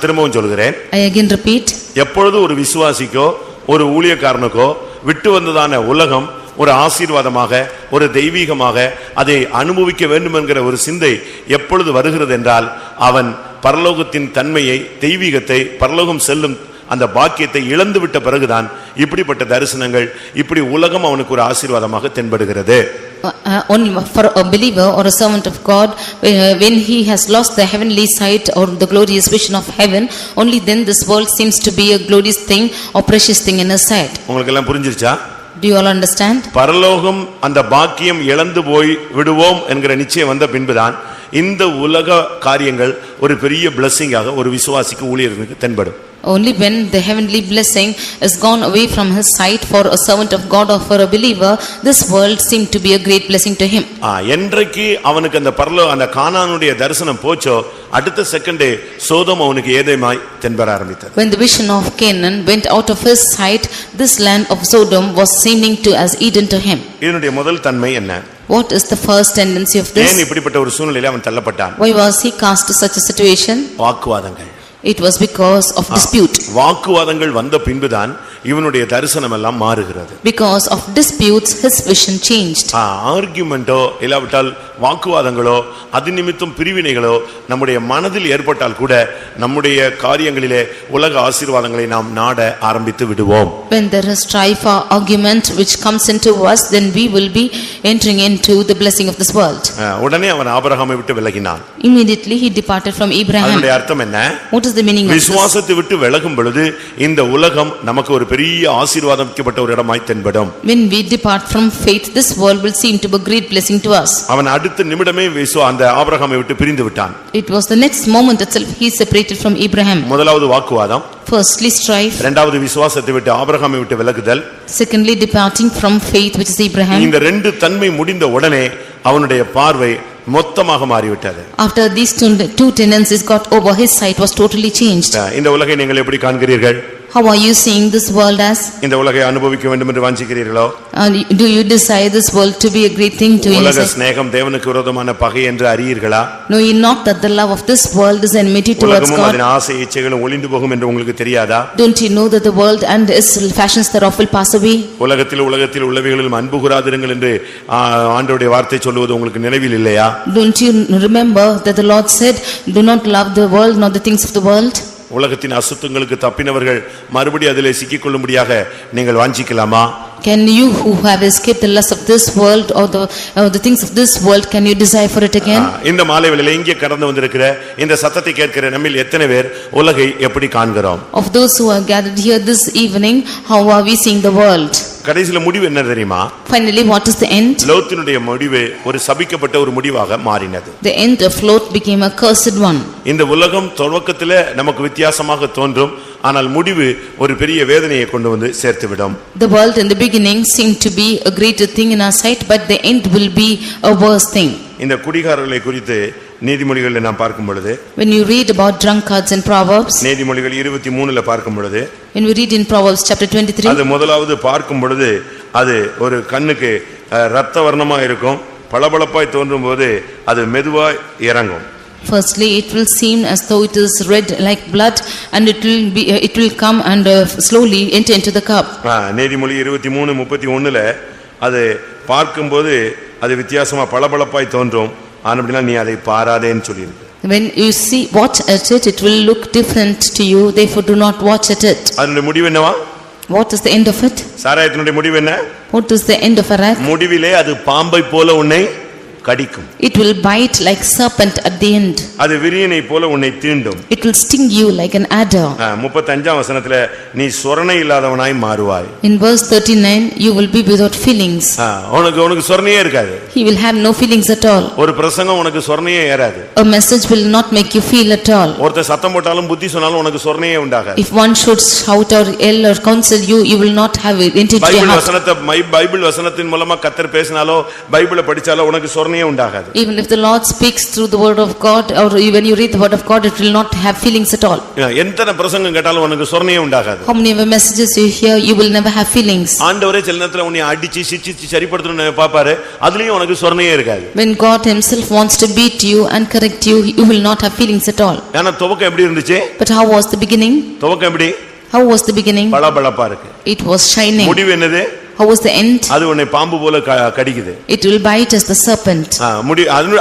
திரும்பவும் சொல்கிறேன், I again repeat, எப்பொழுது ஒரு விசுவாசிக்கோ ஒரு ஊழியக்காரனுக்கோ விட்டு வந்ததான உலகம் ஒரு ஆசீர்வாதமாக ஒரு தெய்வீகமாக அதை அனுபவிக்க வேண்டும் என்கிற ஒரு சிந்தை எப்பொழுது வருகிறது என்றால் அவன் பரலோகத்தின் தன்மையை தெய்வீகத்தை பரலோகம் செல்லும் அந்த பாக்கியத்தை இழந்து விட்ட பிறகுதான் இப்படிப்பட்ட தரிசனங்கள் இப்படி உலகம் அவனுக்கு ஒரு ஆசீர்வாதமாக தென்படுகிறது. Only for a believer or a servant of God, when he has lost the heavenly sight or the glorious vision of heaven, only then this world seems to be a glorious thing or precious thing in his sight. உங்களுக்கு எல்லாம் புரிஞ்சிருச்சா? Do you all understand? பரலோகம் அந்த பாக்கியம் இழந்து போய் விடுவோம் என்கிற நிச்சயம் வந்த பின்புதான் இந்த உலக காரியங்கள் ஒரு பெரிய blessing ஆக ஒரு விசுவாசிக்கு ஊழியர்களுக்கு தென்படும். Only when the heavenly blessing is gone away from his sight for a servant of God or for a believer, this world seemed to be a great blessing to him. என்றைக்கு அவனுக்கு அந்த அந்த கானானுடைய தரிசனம் போச்சோ அடுத்த செகண்டே சோதோம் அவனுக்கு ஏதேமாய் தென்பட ஆரம்பித்தது. When the vision of Canaan went out of his sight, this land of Sodom was seeming to as Eden to him. இதனுடைய முதல் தன்மை என்ன? What is the first tendency of this? ஏன் இப்படிப்பட்ட ஒரு சூழ்நிலையில அவன் தள்ளப்பட்டான்? Why was he cast to such a situation? வாக்குவாதங்கள். It was because of dispute. வாக்குவாதங்கள் வந்த பின்புதான் இவனுடைய தரிசனம் எல்லாம் மாறுகிறது. Because of disputes his vision changed. ஆர்குமெண்டோ இல்லாவிட்டால் வாக்குவாதங்களோ அது நிமித்தம் பிரிவினைகளோ நம்முடைய மனதில் ஏற்பட்டால் கூட நம்முடைய காரியங்களிலே உலக ஆசீர்வாதங்களை நாம் நாட ஆரம்பித்து விடுவோம். When there is strife or argument which comes into us, then we will be entering into the blessing of this world. உடனே அவன் ஆபிரகாமை விட்டு விலகினான். Immediately he departed from Abraham. அதனுடைய அர்த்தம் என்ன? What is the meaning of this? விசுவாசத்தை விட்டு விலகும் பொழுது இந்த உலகம் நமக்கு ஒரு பெரிய ஆசீர்வாதம்க்கப்பட்ட ஒரு இடமாய் தென்படும். When we depart from faith, this world will seem to be a great blessing to us. அவன் அடுத்த நிமிடமே அந்த ஆபிரகாமை விட்டு பிரிந்து விட்டான். It was the next moment itself he separated from Abraham. முதலாவது வாக்குவாதம். Firstly strife. இரண்டாவது விசுவாசத்தை விட்டு ஆபிரகாமை விட்டு விலகுதல். Secondly departing from faith, which is Abraham. இந்த ரெண்டு தன்மை முடிந்த உடனே அவனுடைய பார்வை மொத்தமாக மாறிவிட்டது. After these two tendencies got over, his sight was totally changed. இந்த உலகை நீங்கள் எப்படி காண்கிறீர்கள்? How are you seeing this world as? இந்த உலகை அனுபவிக்க வேண்டும் என்று வாஞ்சிக்கிறீர்களோ? Do you desire this world to be a great thing to you? உலக சிநேகம் தேவனுக்கு விரோதமான பகை என்று அறியீர்களா? Know ye not that the love of this world is enmity towards God? உலகமும் அதன் ஆசை இச்சைகளும் ஒளிந்து போகும் என்று உங்களுக்கு தெரியாதா? Don't you know that the world and its fashions thereof will pass away? உலகத்தில் உள்ளவைகளிலும் அன்பு கூராதிருங்கள் என்று ஆண்டவருடைய வார்த்தை சொல்வது உங்களுக்கு நினைவில் இல்லையா? Don't you remember that the Lord said, do not love the world nor the things of the world? உலகத்தின் அசுத்தங்களுக்கு தப்பினவர்கள் மறுபடியும் அதிலே சிக்கிக்கொள்ளும்படியாக நீங்கள் வாஞ்சிக்கலாமா? Can you who have escaped the lust of this world or the things of this world, can you desire for it again? இந்த மாலை வேளையிலே இங்கே கடந்து வந்திருக்கிற இந்த சத்தத்தை கேட்கிற நம்மில் எத்தனை பேர் உலகை எப்படி காண்கிறோம்? Of those who are gathered here this evening, how are we seeing the world? கடைசில முடிவு என்ன தெரியுமா? Finally, what is the end? லோத்தினுடைய முடிவு ஒரு சபிக்கப்பட்ட ஒரு முடிவாக மாறினது. The end of Lot became a cursed one. இந்த உலகம் துவக்கத்திலே நமக்கு வித்தியாசமாக தோன்றும், ஆனால் முடிவு ஒரு பெரிய வேதனையை கொண்டு வந்து சேர்த்துவிடும். The world in the beginning seemed to be a greater thing in our sight, but the end will be a worse thing. இந்த குடிகாரர்களை குறித்து நீதிமொழிகளில் நாம் பார்க்கும் பொழுது, when you read about drunkards in Proverbs, நீதிமொழிகள் 23ல பார்க்கும் பொழுது, when we read in Proverbs chapter 23, அது முதலாவது பார்க்கும் பொழுது அது ஒரு கண்ணுக்கு இரத்த வர்ணமா இருக்கும், பளபளப்பாய் தோன்றும்போது அது மெதுவாய் இறங்கும். Firstly, it will seem as though it is red like blood, and it will come and slowly enter into the cup. நீதிமொழி 23:31ல அது பார்க்கும்போது அது வித்தியாசமா பளபளப்பாய் தோன்றும், ஆனபடினா நீ அதை பாராதேன்னு சொல்லிருக்கு. When you watch at it, it will look different to you, therefore do not watch at it. அதனுடைய முடிவு என்னவா? What is the end of it? சாராயத்தினுடைய முடிவு என்ன? What is the end of a rat? முடிவிலே அது பாம்பை போல உன்னை கடிக்கும். It will bite like serpent at the end. அது விரியனை போல உன்னை தீண்டும். It will sting you like an adder. 35ஆம் வசனத்திலே நீ சொரணை இல்லாதவனாய் மாறுவாய். In verse 39, you will be without feelings. உனக்கு சொரணையே இருக்காது. He will have no feelings at all. ஒரு பிரசங்கம் உனக்கு சொரணையே ஏறாது. A message will not make you feel at all. ஒருத்தர் சத்தம் போட்டாலும் புத்தி சொன்னாலும் உனக்கு சொரணையே உண்டாகாது. If one should shout or yell or counsel you, you will not have it into your heart. Bible வசனத்தின் மூலமா கர்த்தர் பேசினாலோ பைபிளை படிச்சாலோ உனக்கு சொரணை சொரணையே உண்டாகாது. Even if the Lord speaks through the word of God, or when you read the word of God, it will not have feelings at all. எத்தனை பிரசங்கம் கேட்டாலும் உனக்கு சொரணையே உண்டாகாது. How many ever messages you hear, you will never have feelings. ஆண்டவரே சில நேரத்துல உன்னை அடிச்சு சிச்சிச்சு சரிப்படுத்தணும்னு பாப்பாரு, அதுலயும் உனக்கு சொரணையே இருக்காது. When God himself wants to beat you and correct you, you will not have feelings at all. ஏன்னா துவக்கம் எப்படி இருந்துச்சு? But how was the beginning? துவக்கம் எப்படி? How was the beginning? பளபளப்பா இருக்கு. It was shining. முடிவு என்னது? How was the end? அது உன்னை பாம்பு போல கடிக்குது. It will bite as the serpent.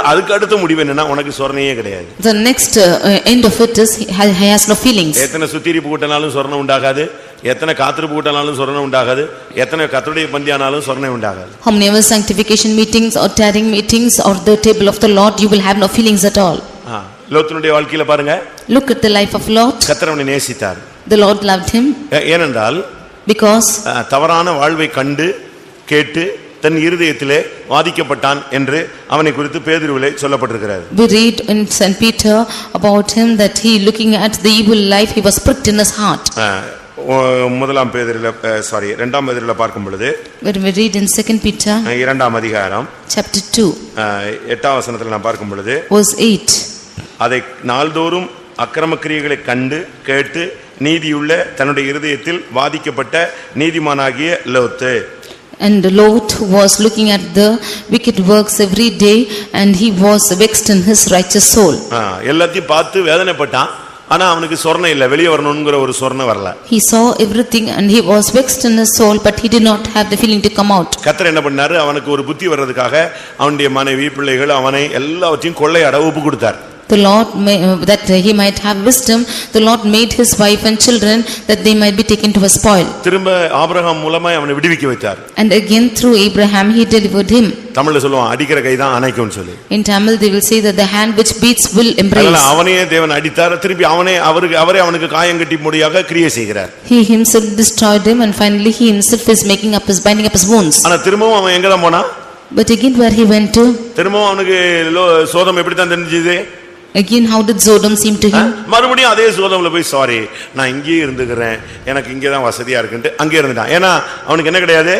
அதுக்கு அடுத்த முடிவு என்னன்னா உனக்கு சொரணையே கிடையாது. The next end of it is he has no feelings. எத்தனை சுத்திரிப்பு கூட்டனாலும் சொரணை உண்டாகாது, எத்தனை காத்திருப்பு கூட்டனாலும் சொரணை உண்டாகாது, எத்தனை கர்த்தருடைய பந்தியானாலும் சொரணை உண்டாகாது. How many ever sanctification meetings or tarrying meetings or the table of the Lord, you will have no feelings at all. லோத்துனுடைய வாழ்க்கையில பாருங்க. Look at the life of Lot. கர்த்தர் அவனை நேசித்தார். The Lord loved him. ஏனென்றால் because தவறான வாழ்வை கண்டு கேட்டு தன் இருதயத்திலே வாதிக்கப்பட்டான் என்று அவனை குறித்து பேதுருவிலே சொல்லப்பட்டிருக்கிறது. We read in St. Peter about him that he looking at the evil life, he was pricked in his heart. முதலாம் பேதுருல இரண்டாம் பேதுருல பார்க்கும் பொழுது, when we read in 2 Peter இரண்டாம் அதிகாரம் chapter 2 8ஆம் வசனத்தில் நாம் பார்க்கும் பொழுது, verse 8, அதை நாள்தோறும் அக்கிரம கிரியைகளை கண்டு கேட்டு நீதியுள்ள தன்னுடைய இருதயத்தில் வாதிக்கப்பட்ட நீதிமானாகிய லோத்து. And Lot was looking at the wicked works every day, and he was vexed in his righteous soul. எல்லாத்தையும் பார்த்து வேதனைப்பட்டான், ஆனா அவனுக்கு சொரணை இல்ல, வெளியே வரணும்ங்கற ஒரு சொரணை வரல. He saw everything and he was vexed in his soul, but he did not have the feeling to come out. கர்த்தர் என்ன பண்ணாரு? அவனுக்கு ஒரு புத்தி வர்றதுக்காக அவனுடைய மனைவி பிள்ளைகள் அவனை எல்லாவற்றையும் கொள்ளையட ஒப்பு கொடுத்தார். The Lord that he might have wisdom, the Lord made his wife and children that they might be taken to a spoil. திரும்ப ஆபிரகாம் மூலமா அவனை விடுவிக்க வைத்தார். And again through Abraham he delivered him. தமிழ்ல சொல்லுவான் அடிக்கிற கை தான் அணைக்கும்னு சொல்லி. In Tamil they will say that the hand which beats will embrace. அதனால அவனே தேவன் அடித்தார், திருப்பி அவரே அவனுக்கு காயம் கட்டி முடியாக கிரியை செய்கிறார். He himself destroyed him and finally he himself is binding up his wounds. ஆனா திரும்பவும் அவன் எங்க தான் போனா? But again where he went to? திரும்பவும் அவனுக்கு சோதம் எப்படி தான் தெரிஞ்சது? Again how did Sodom seem to him? மறுபடியும் அதே சோதம்ல போய் சாரி நான் இங்கேயே இருந்துக்கிறேன், எனக்கு இங்கே தான் வசதியா இருக்குன்னு அங்கே இருந்துட்டான். ஏன்னா அவனுக்கு என்ன கிடையாது?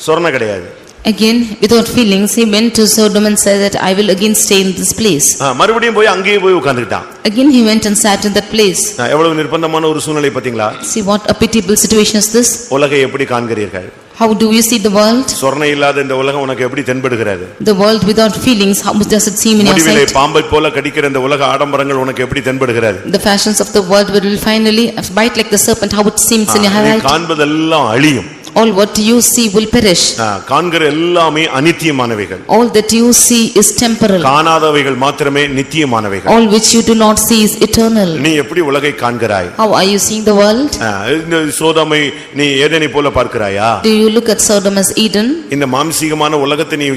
சொரணை கிடையாது. Again without feelings he went to Sodom and said that I will again stay in this place. மறுபடியும் போய் அங்கேயே போய் உட்கார்ந்துட்டான். Again he went and sat in that place. எவ்வளவு நிர்பந்தமான ஒரு சூழ்நிலை பாத்தீங்களா? See what a pitiable situation is this. உலகை எப்படி காண்கிறீர்கள்? How do you see the world? சொரணை இல்லாத இந்த உலகம் உனக்கு எப்படி தென்படுகிறது? The world without feelings, how does it seem in your sight? முடிவிலே பாம்பை போல கடிக்கிற இந்த உலக ஆடம்பரங்கள் உனக்கு எப்படி தென்படுகிறது? The fashions of the world will finally bite like the serpent, how it seems in your sight. காண்பதெல்லாம் அழியும். All what you see will perish. காண்கிற எல்லாமே அநித்தியமானவைகள். All that you see is temporal. காணாதவைகள் மாத்திரமே நித்தியமானவைகள். All which you do not see is eternal. நீ எப்படி உலகை காண்கிறாய்? How are you seeing the world? இந்த சோதோமை நீ ஏதேனை போல பார்க்கிறாயா? Do you look at Sodom as Eden? இந்த மாம்சீகமான உலகத்தை நீ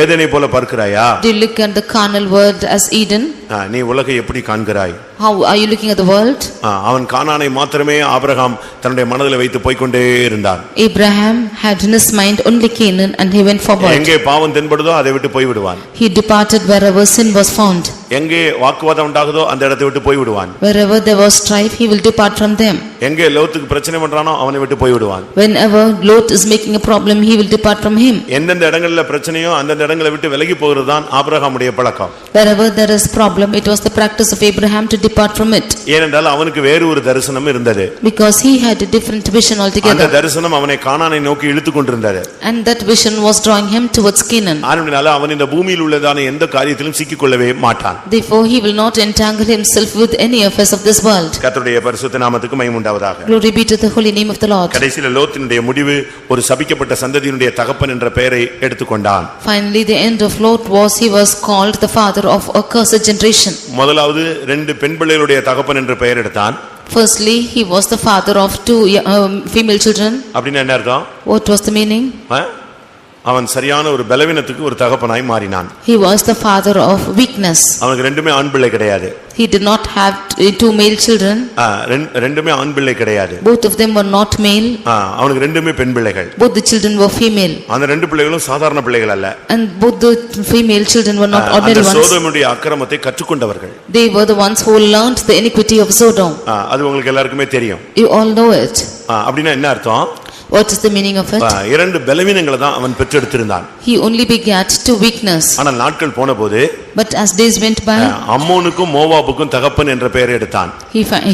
ஏதேனை போல பார்க்கிறாயா? Do you look at the carnal world as Eden? நீ உலகை எப்படி காண்கிறாய்? How are you looking at the world? அவன் கானானை மாத்திரமே ஆபிரகாம் தன்னுடைய மனதில் வைத்து போய்க்கொண்டே இருந்தான். Abraham had in his mind only Canaan and he went forward. எங்கே பாவம் தென்படுதோ அதை விட்டு போய் விடுவான். He departed wherever sin was found. எங்கே வாக்குவாதம் உண்டாகுதோ அந்த இடத்தை விட்டு போய் விடுவான். Wherever there was strife he will depart from them. எங்கே லோத்துக்கு பிரச்சனை பண்றானோ அவனை விட்டு போய் விடுவான். Whenever Lot is making a problem he will depart from him. எந்தெந்த இடங்கள்ல பிரச்சனையோ அந்த இடங்களை விட்டு விலகி போகிறதுதான் ஆபிரகாமுடைய பழக்கம். Wherever there is problem, it was the practice of Abraham to depart from it. ஏனென்றால் அவனுக்கு வேறு ஒரு தரிசனம் இருந்தது. Because he had a different vision altogether. அந்த தரிசனம் அவனை கானானை நோக்கி இழுத்துக் கொண்டிருந்தது. And that vision was drawing him towards Canaan. ஆனபடியால் அவன் இந்த பூமியில் உள்ளதான எந்த காரியத்திலும் சிக்கிக் கொள்ளவே மாட்டான். Therefore he will not entangle himself with any affairs of this world. கர்த்தருடைய பரிசுத்த நாமத்துக்கு மகிமை உண்டாவதாக. Glory be to the holy name of the Lord. கடைசியில் லோத்தினுடைய முடிவு ஒரு சபிக்கப்பட்ட சந்ததியினுடைய தகப்பன் என்ற பெயரை எடுத்துக்கொண்டான். Finally the end of Lot was he was called the father of a cursed generation. முதலாவது ரெண்டு பெண் பிள்ளைகளுடைய தகப்பன் என்ற பெயர் எடுத்தான். Firstly he was the father of two female children. அப்படின்னா என்ன அர்த்தம்? What was the meaning? அவன் சரியான ஒரு பலவீனத்துக்கு ஒரு தகப்பனாய் மாறினான். He was the father of weakness. அவனுக்கு ரெண்டுமே ஆண் பிள்ளை கிடையாது. He did not have two male children. ரெண்டுமே ஆண் பிள்ளை கிடையாது. Both of them were not male. அவனுக்கு ரெண்டுமே பெண் பிள்ளைகள். Both the children were female. அந்த ரெண்டு பிள்ளைகளும் சாதாரண பிள்ளைகள் அல்ல. And both the female children were not ordinary ones. அந்த சோதோமுடைய அக்கிரமத்தை கற்றுக்கொண்டவர்கள். They were the ones who learned the iniquity of Sodom. அது உங்களுக்கு எல்லாருக்குமே தெரியும். You all know it. அப்படினா என்ன அர்த்தம்? What is the meaning of it? இரண்டு பலவீனங்களை தான் அவன் பெற்றெடுத்திருந்தான். He only begat two weakness. ஆனால் நாட்கள் போனபோது But as days went by, அம்மோனுக்கும் மோவாபுக்கும் தகப்பன் என்ற பெயரை எடுத்தான்.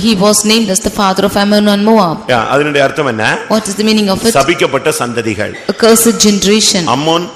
he was named as the father of Ammon and Moab. அதனுடைய அர்த்தம் என்ன? What is the meaning of it? சபிக்கப்பட்ட சந்ததிகள். A cursed generation. அம்மோன்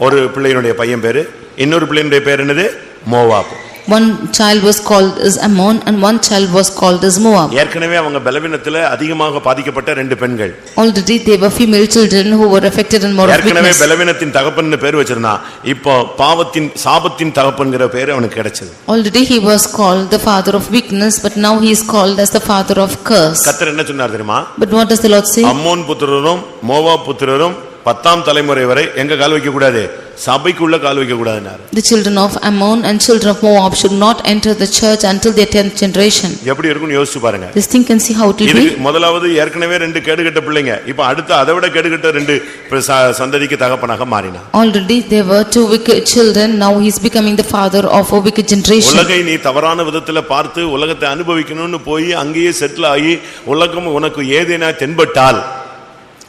ஒரு பிள்ளையினுடைய பையன் பேரு, இன்னொரு பிள்ளையினுடைய பேர் என்னது? Moab. One child was called as Ammon and one child was called as Moab. ஏற்கனவே அவங்க பலவீனத்திலே அதிகமாக பாதிக்கப்பட்ட ரெண்டு பெண்கள். Already they were female children who were affected and more of weakness. ஏற்கனவே பலவீனத்தின் தகப்பன்னு பேர் வச்சிருந்தான். இப்போ பாவத்தின் சாபத்தின் தகப்பன்ங்கற பேர் அவனுக்கு கிடைச்சது. Already he was called the father of weakness, but now he is called as the father of curse. கர்த்தர் என்ன சொன்னார் தெரியுமா? But what does the Lord say? Ammon புத்திரரும் மோவாப் புத்திரரும் 10ஆம் தலைமுறை வரை எங்க கால் வைக்க கூடாது? சபைக்குள்ள கால் வைக்க கூடாதுன்னாரு. The children of Ammon and children of Moab should not enter the church until their 10th generation. எப்படி இருக்கும்னு யோசிச்சு பாருங்க. This thing can see how it will be. இது முதலாவது ஏற்கனவே ரெண்டு கேடுகெட்ட பிள்ளைங்க. இப்போ அடுத்து அதைவிட கேடுகெட்ட ரெண்டு சந்ததிக்கு தகப்பனாக மாறினான். Already there were two wicked children, now he is becoming the father of a wicked generation. உலகை நீ தவறான விதத்துல பார்த்து உலகத்தை அனுபவிக்கணும்னு போய் அங்கேயே செட்டில் ஆகி உலகம் உனக்கு ஏதேனா தென்பட்டால்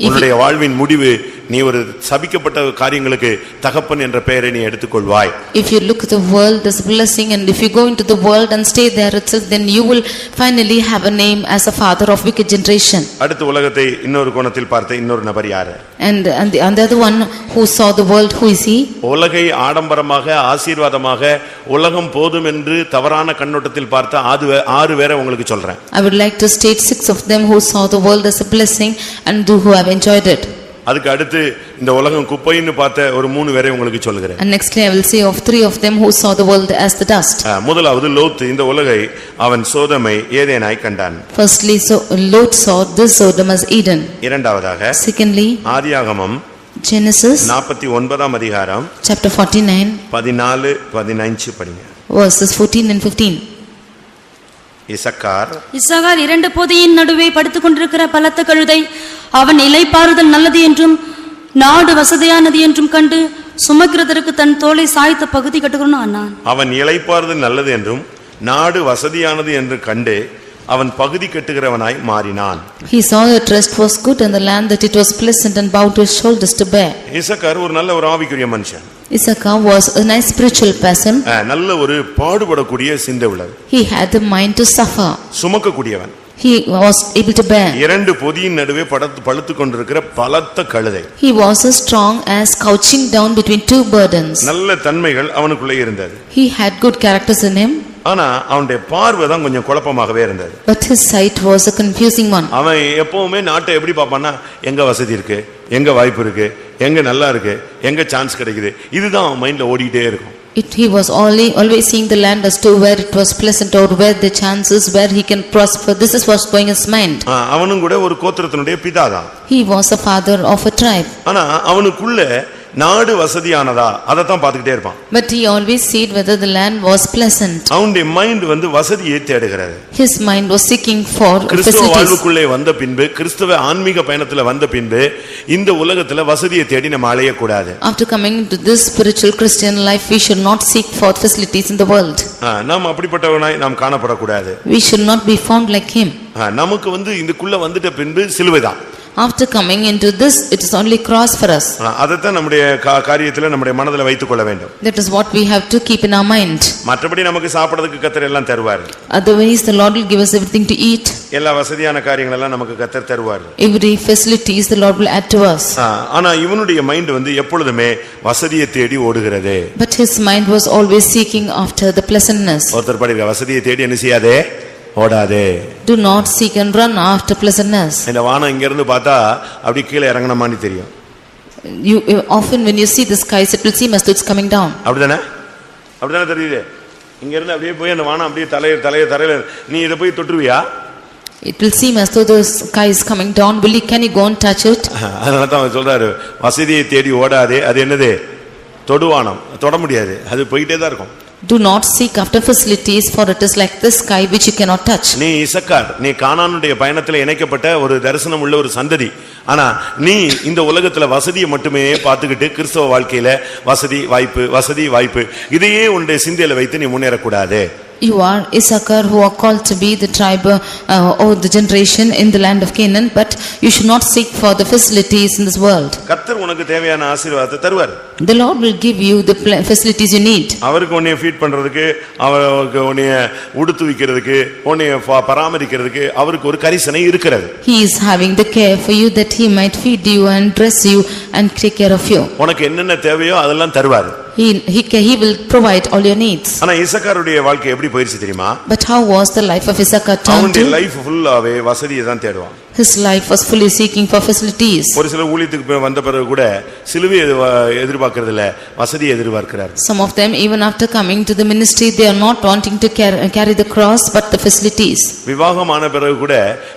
உன்னுடைய வாழ்வின் முடிவு நீ ஒரு சபிக்கப்பட்ட காரியங்களுக்கு தகப்பன் என்ற பெயரை நீ எடுத்துக்கொள்வாய். If you look at the world as a blessing, and if you go into the world and stay there itself, then you will finally have a name as a father of wicked generation. அடுத்து உலகத்தை இன்னொரு கோணத்தில் பார்த்த இன்னொரு நபர் யாரு? And the other one who saw the world, who is he? உலகை ஆடம்பரமாக ஆசீர்வாதமாக உலகம் போதும் என்று தவறான கண்ணோட்டத்தில் பார்த்த ஆறு பேரை உங்களுக்கு சொல்றேன். I would like to state 6 of them who saw the world as a blessing and who have enjoyed it. அதுக்கு அடுத்து இந்த உலகம் குப்பைன்னு பார்த்த ஒரு 3 பேரை உங்களுக்கு சொல்கிறேன். And nextly I will say of 3 of them who saw the world as the dust. முதலாவது லோத் இந்த உலகை அவன் சோதமை ஏதேனாய் கண்டான். Firstly, so Lot saw this Sodom as Eden. இரண்டாவதாக Secondly, ஆதியாகமம் Genesis 49ஆம் அதிகாரம் chapter 49 14 15 படிங்க. verses 14 and 15. இசக்கார் இரண்டு பொதியின் நடுவே படுத்துக் கொண்டிருக்கிற பலத்த கழுதை அவன் இளைப்பாறுதல் நல்லது என்றும் நாடு வசதியானது என்றும் கண்டு சுமக்கிறதற்கு தன் தோலை சாய்த்த பகுதி கட்டுகிறோம் ஆனான். அவன் இளைப்பாறுதல் நல்லது என்றும் நாடு வசதியானது என்று கண்டு அவன் பகுதி கட்டுகிறவனாய் மாறினான். He saw that rest was good and the land that it was pleasant and bowed his shoulders to bear. Issachar ஒரு நல்ல ஒரு ஆவிக்குரிய மனுஷன். Issachar was a nice spiritual person. நல்ல ஒரு பாடுபடக்கூடிய சிந்தை உள்ளவர். He had the mind to suffer. சுமக்கக்கூடியவன். He was able to bear. இரண்டு பொதியின் நடுவே படுத்துக் கொண்டிருக்கிற பலத்த கழுதை. He was as strong as couching down between two burdens. நல்ல தன்மைகள் அவனுக்குள்ளே இருந்தது. He had good characters in him. ஆனா அவனுடைய பார்வை தான் கொஞ்சம் குழப்பமாகவே இருந்தது. But his sight was a confusing one. அவன் எப்பவுமே நாட்டை எப்படி பார்ப்பான்னா, எங்க வசதி இருக்கு, எங்க வாய்ப்பு இருக்கு, எங்க நல்லா இருக்கு, எங்க சான்ஸ் கிடைக்குது, இதுதான் அவன் மைண்ட்ல ஓடிட்டே இருக்கும். He was always seeing the land as to where it was pleasant or where the chances where he can prosper. This is what's going in his mind. அவனும் கூட ஒரு கோத்திரத்தினுடைய பிதாதான். He was a father of a tribe. ஆனா அவனுக்குள்ள நாடு வசதியானதா அதத்தான் பார்த்துக்கிட்டே இருப்பான். But he always said whether the land was pleasant. அவனுடைய மைண்ட் வசதியை தேடுகிறது. His mind was seeking for கிறிஸ்துவ facilities. வாழ்வுக்குள்ளே வந்த பின்பு, கிறிஸ்துவ ஆன்மீக பயணத்துல வந்த பின்பு இந்த உலகத்துல வசதியை தேடி நம்ம அலைய கூடாது. After coming into this spiritual Christian life, we should not seek for facilities in the world. நாம் அப்படிப்பட்டவனாய் நாம் காணப்படக்கூடாது. We should not be found like him. நமக்கு இதுக்குள்ள வந்துட்ட பின்பு சிலுவைதான். After coming into this, it is only cross for us. அதத்தான் நம்முடைய காரியத்துல நம்முடைய மனதில வைத்துக் கொள்ள வேண்டும். That is what we have to keep in our mind. மற்றபடி நமக்கு சாப்பிடுறதுக்கு கர்த்தர் எல்லாம் தருவார். Otherwise the Lord will give us everything to eat. எல்லா வசதியான காரியங்கள் எல்லாம் நமக்கு கர்த்தர் தருவார். Every facilities the Lord will add to us. ஆனா இவனுடைய மைண்ட் எப்பொழுதுமே வசதியை தேடி ஓடுகிறது. But his mind was always seeking after the pleasantness. ஒருத்தர் படிங்க, வசதியை தேடி என்ன செய்யாதே, ஓடாதே. Do not seek and run after pleasantness. இந்த வானம் இங்க இருந்து பார்த்தா அப்படி கீழே இறங்கன மாதிரி தெரியும். You often when you see the skies, it will seem as though it's coming down. அப்படிதானே தெரியுது. இங்க இருந்து அப்படியே போய் அந்த வானம் அப்படியே தரையில நீ இத போய் தொட்டுருவியா? It will seem as though the sky is coming down. Can you go and touch it? அதனால தான் அவர் சொல்றாரு, வசதியை தேடி ஓடாதே. அது என்னது? தொடுவானம். தொட முடியாது, அது போயிட்டே தான் இருக்கும். Do not seek after facilities, for it is like the sky which you cannot touch. நீ இசக்கார், நீ கானானுடைய பயணத்தில் இணைக்கப்பட்ட ஒரு தரிசனம் உள்ள ஒரு சந்ததி. ஆனா நீ இந்த உலகத்துல வசதியை மட்டுமே பார்த்துக்கிட்டு கிறிஸ்தவ வாழ்க்கையில வசதி வாய்ப்பு இதையே உன்னுடைய சிந்தையில வைத்து நீ முன்னேறக்கூடாது. You are Issachar, who are called to be the tribe or the generation in the land of Canaan, but you should not seek for the facilities in this world. கர்த்தர் உனக்கு தேவையான ஆசீர்வாதத்தை தருவார். The Lord will give you the facilities you need. அவருக்கு உன்னை feet பண்றதுக்கு, அவருக்கு உன்னை உடுத்துவிக்கிறதுக்கு, உன்னை பராமரிக்கிறதுக்கு அவருக்கு ஒரு கரிசனை இருக்கிறது. He is having the care for you that he might feed you and dress you and take care of you. உனக்கு என்னென்ன தேவையோ அதெல்லாம் தருவார். He will provide all your needs. ஆனா இசக்காருடைய வாழ்க்கை எப்படி போயிருச்சு தெரியுமா? But how was the life of Issachar turned அவனுடைய to? லைஃப் ஃபுல்லாவே வசதியை தான் தேடுவான். His life was fully seeking for facilities. ஒரு சில ஊழியத்துக்கு வந்த பிறகு கூட சிலுவை எதிர்பார்க்கிறது இல்ல, வசதியை எதிர்பார்க்கிறார். Some of them even after coming to the ministry they are not wanting to carry the cross but the facilities. விவாகமான பிறகு கூட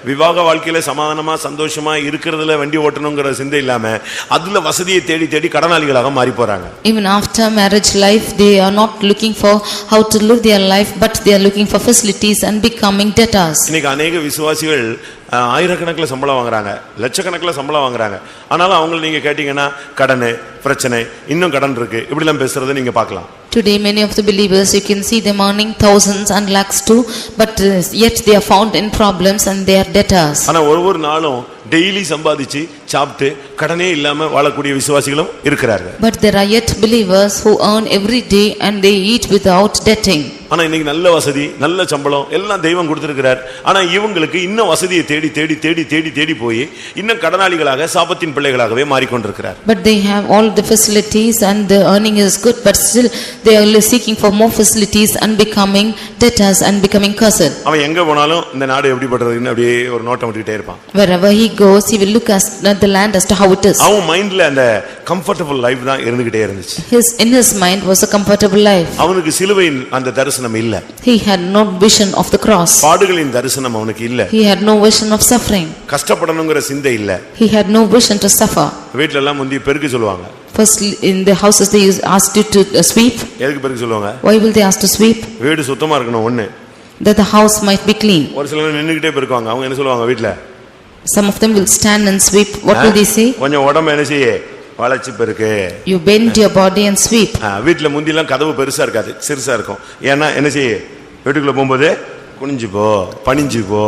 விவாக வாழ்க்கையில சமாதானமா சந்தோஷமா இருக்கிறதுல வண்டி ஓட்டணும்ங்கற சிந்தை இல்லாம அதுல வசதியை தேடி தேடி கடனாளிகளாக மாறி போறாங்க. Even after marriage life they are not looking for how to live their life but they are looking for facilities and becoming debtors. இன்னைக்கு अनेक விசுவாசிகள் ஆயிரக்கணக்கில் சம்பளம் வாங்குறாங்க, லட்சக்கணக்கில் சம்பளம் வாங்குறாங்க. ஆனாலும் அவங்க நீங்க கேட்டீங்கன்னா கடன் பிரச்சனை, இன்னும் கடன் இருக்கு, இப்படி எல்லாம் பேசுறதை நீங்க பார்க்கலாம். Today many of the believers you can see them earning thousands and lakhs too, but yet they are found in problems and they are debtors. ஆனா ஒவ்வொரு நாளும் டெய்லி சம்பாதிச்சு சாப்பிட்டு கடனே இல்லாம வாழக்கூடிய விசுவாசிகளும் இருக்கிறார்கள். But there are yet believers who earn every day and they eat without debting. ஆனா இன்னைக்கு நல்ல வசதி, நல்ல சம்பளம் எல்லாம் தெய்வம் கொடுத்திருக்கிறார். ஆனா இவங்களுக்கு இன்னும் வசதியை தேடி தேடி தேடி தேடி தேடி போய் இன்னும் கடனாளிகளாக சாபத்தின் பிள்ளைகளாகவே மாறிக்கொண்டிருக்கிறார். But they have all the facilities and the earning is good, but still they are seeking for more facilities and becoming debtors and becoming cursed. அவன் எங்க போனாலும் இந்த நாடு எப்படிப்பட்டதுன்னு அப்படியே ஒரு நோட்டம் விட்டுட்டே இருப்பான். Wherever he goes he will look at the land as to how it is. அவன் மைண்ட்ல அந்த கம்ஃபர்ட்டபிள் லைஃப் தான் இருந்துகிட்டே இருந்துச்சு. In his mind was a comfortable life. அவனுக்கு சிலுவையின் அந்த தரிசனம் இல்ல. He had no vision of the cross. பாடுகளின் தரிசனம் அவனுக்கு இல்ல. He had no vision of suffering. கஷ்டப்படணும்ங்கற சிந்தை இல்ல. He had no vision to suffer. வீட்ல எல்லாம் முந்தி பெருக்க சொல்லுவாங்க. First in the houses they asked you to sweep. எதுக்கு பெருக்க சொல்லுவாங்க? Why will they ask to sweep? வீடு சுத்தமா இருக்கணும் ஒண்ணு. That the house might be clean. ஒரு சிலர் நின்னுக்கிட்டே பெருக்குவாங்க. அவங்க என்ன சொல்லுவாங்க வீட்ல? Some of them will stand and sweep. What will they say? கொஞ்சம் உடம்பு என்ன செய்ய? வளைச்சு பெருக்கு. You bend your body and sweep. வீட்ல முந்தி எல்லாம் கதவு பெருசா இருக்காது, சிறுசா இருக்கும். ஏன்னா என்ன செய்ய? வீட்டுக்குள்ள போகும்போது குனிஞ்சு போ, பணிஞ்சு போ.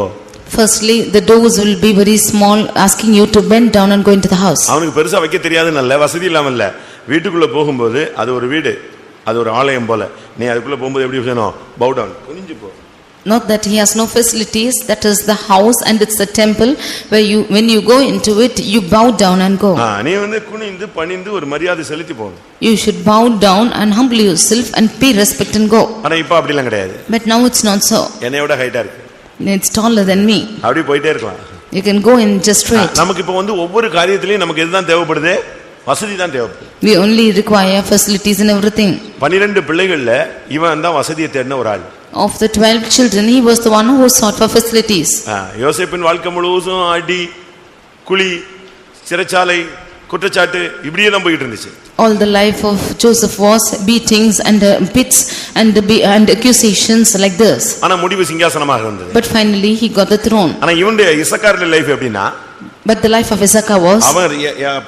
Firstly the doors will be very small asking you to bend down and go into the house. அவனுக்கு பெருசா வைக்க தெரியாதுன்னு இல்ல, வசதி இல்லாம இல்ல. வீட்டுக்குள்ள போகும்போது அது ஒரு வீடு, அது ஒரு ஆலயம் போல. நீ அதுக்குள்ள போகும்போது எப்படி செய்யணும்? bow down, குனிஞ்சு போ. Not that he has no facilities, that is the house and it's the temple where you when you go into it you bow down and go. நீ வந்து குனிந்து பணிந்து ஒரு மரியாதை செலுத்தி போணும். You should bow down and humble yourself and pay respect and go. ஆனா இப்ப அப்படி எல்லாம் கிடையாது. But now it's not so. என்னையோட ஹைட்டா இருக்கு. It's taller than me. அப்படி போயிட்டே இருக்கலாம். You can go in just straight. நமக்கு இப்ப வந்து ஒவ்வொரு காரியத்திலயும் நமக்கு எதுதான் தேவைப்படுது? வசதி தான் தேவைப்படுது. We only require facilities in everything. 12 பிள்ளைகள்ல இவன் தான் வசதியை தேடின ஒரு ஆள். Of the 12 children he was the one who sought for facilities. யோசேப்பின் வாழ்க்கை முழுவதும் அடி, குழி, சிறைச்சாலை, குற்றச்சாட்டு இப்படியே தான் போயிட்டு இருந்துச்சு. All the life of Joseph was beatings and pits and accusations like this. ஆனா முடிவு சிங்காசனமாக இருந்தது. But finally he got the throne. ஆனா இவனுடைய இசக்காரோட லைஃப் எப்படின்னா? But the life of Issachar was, அவன்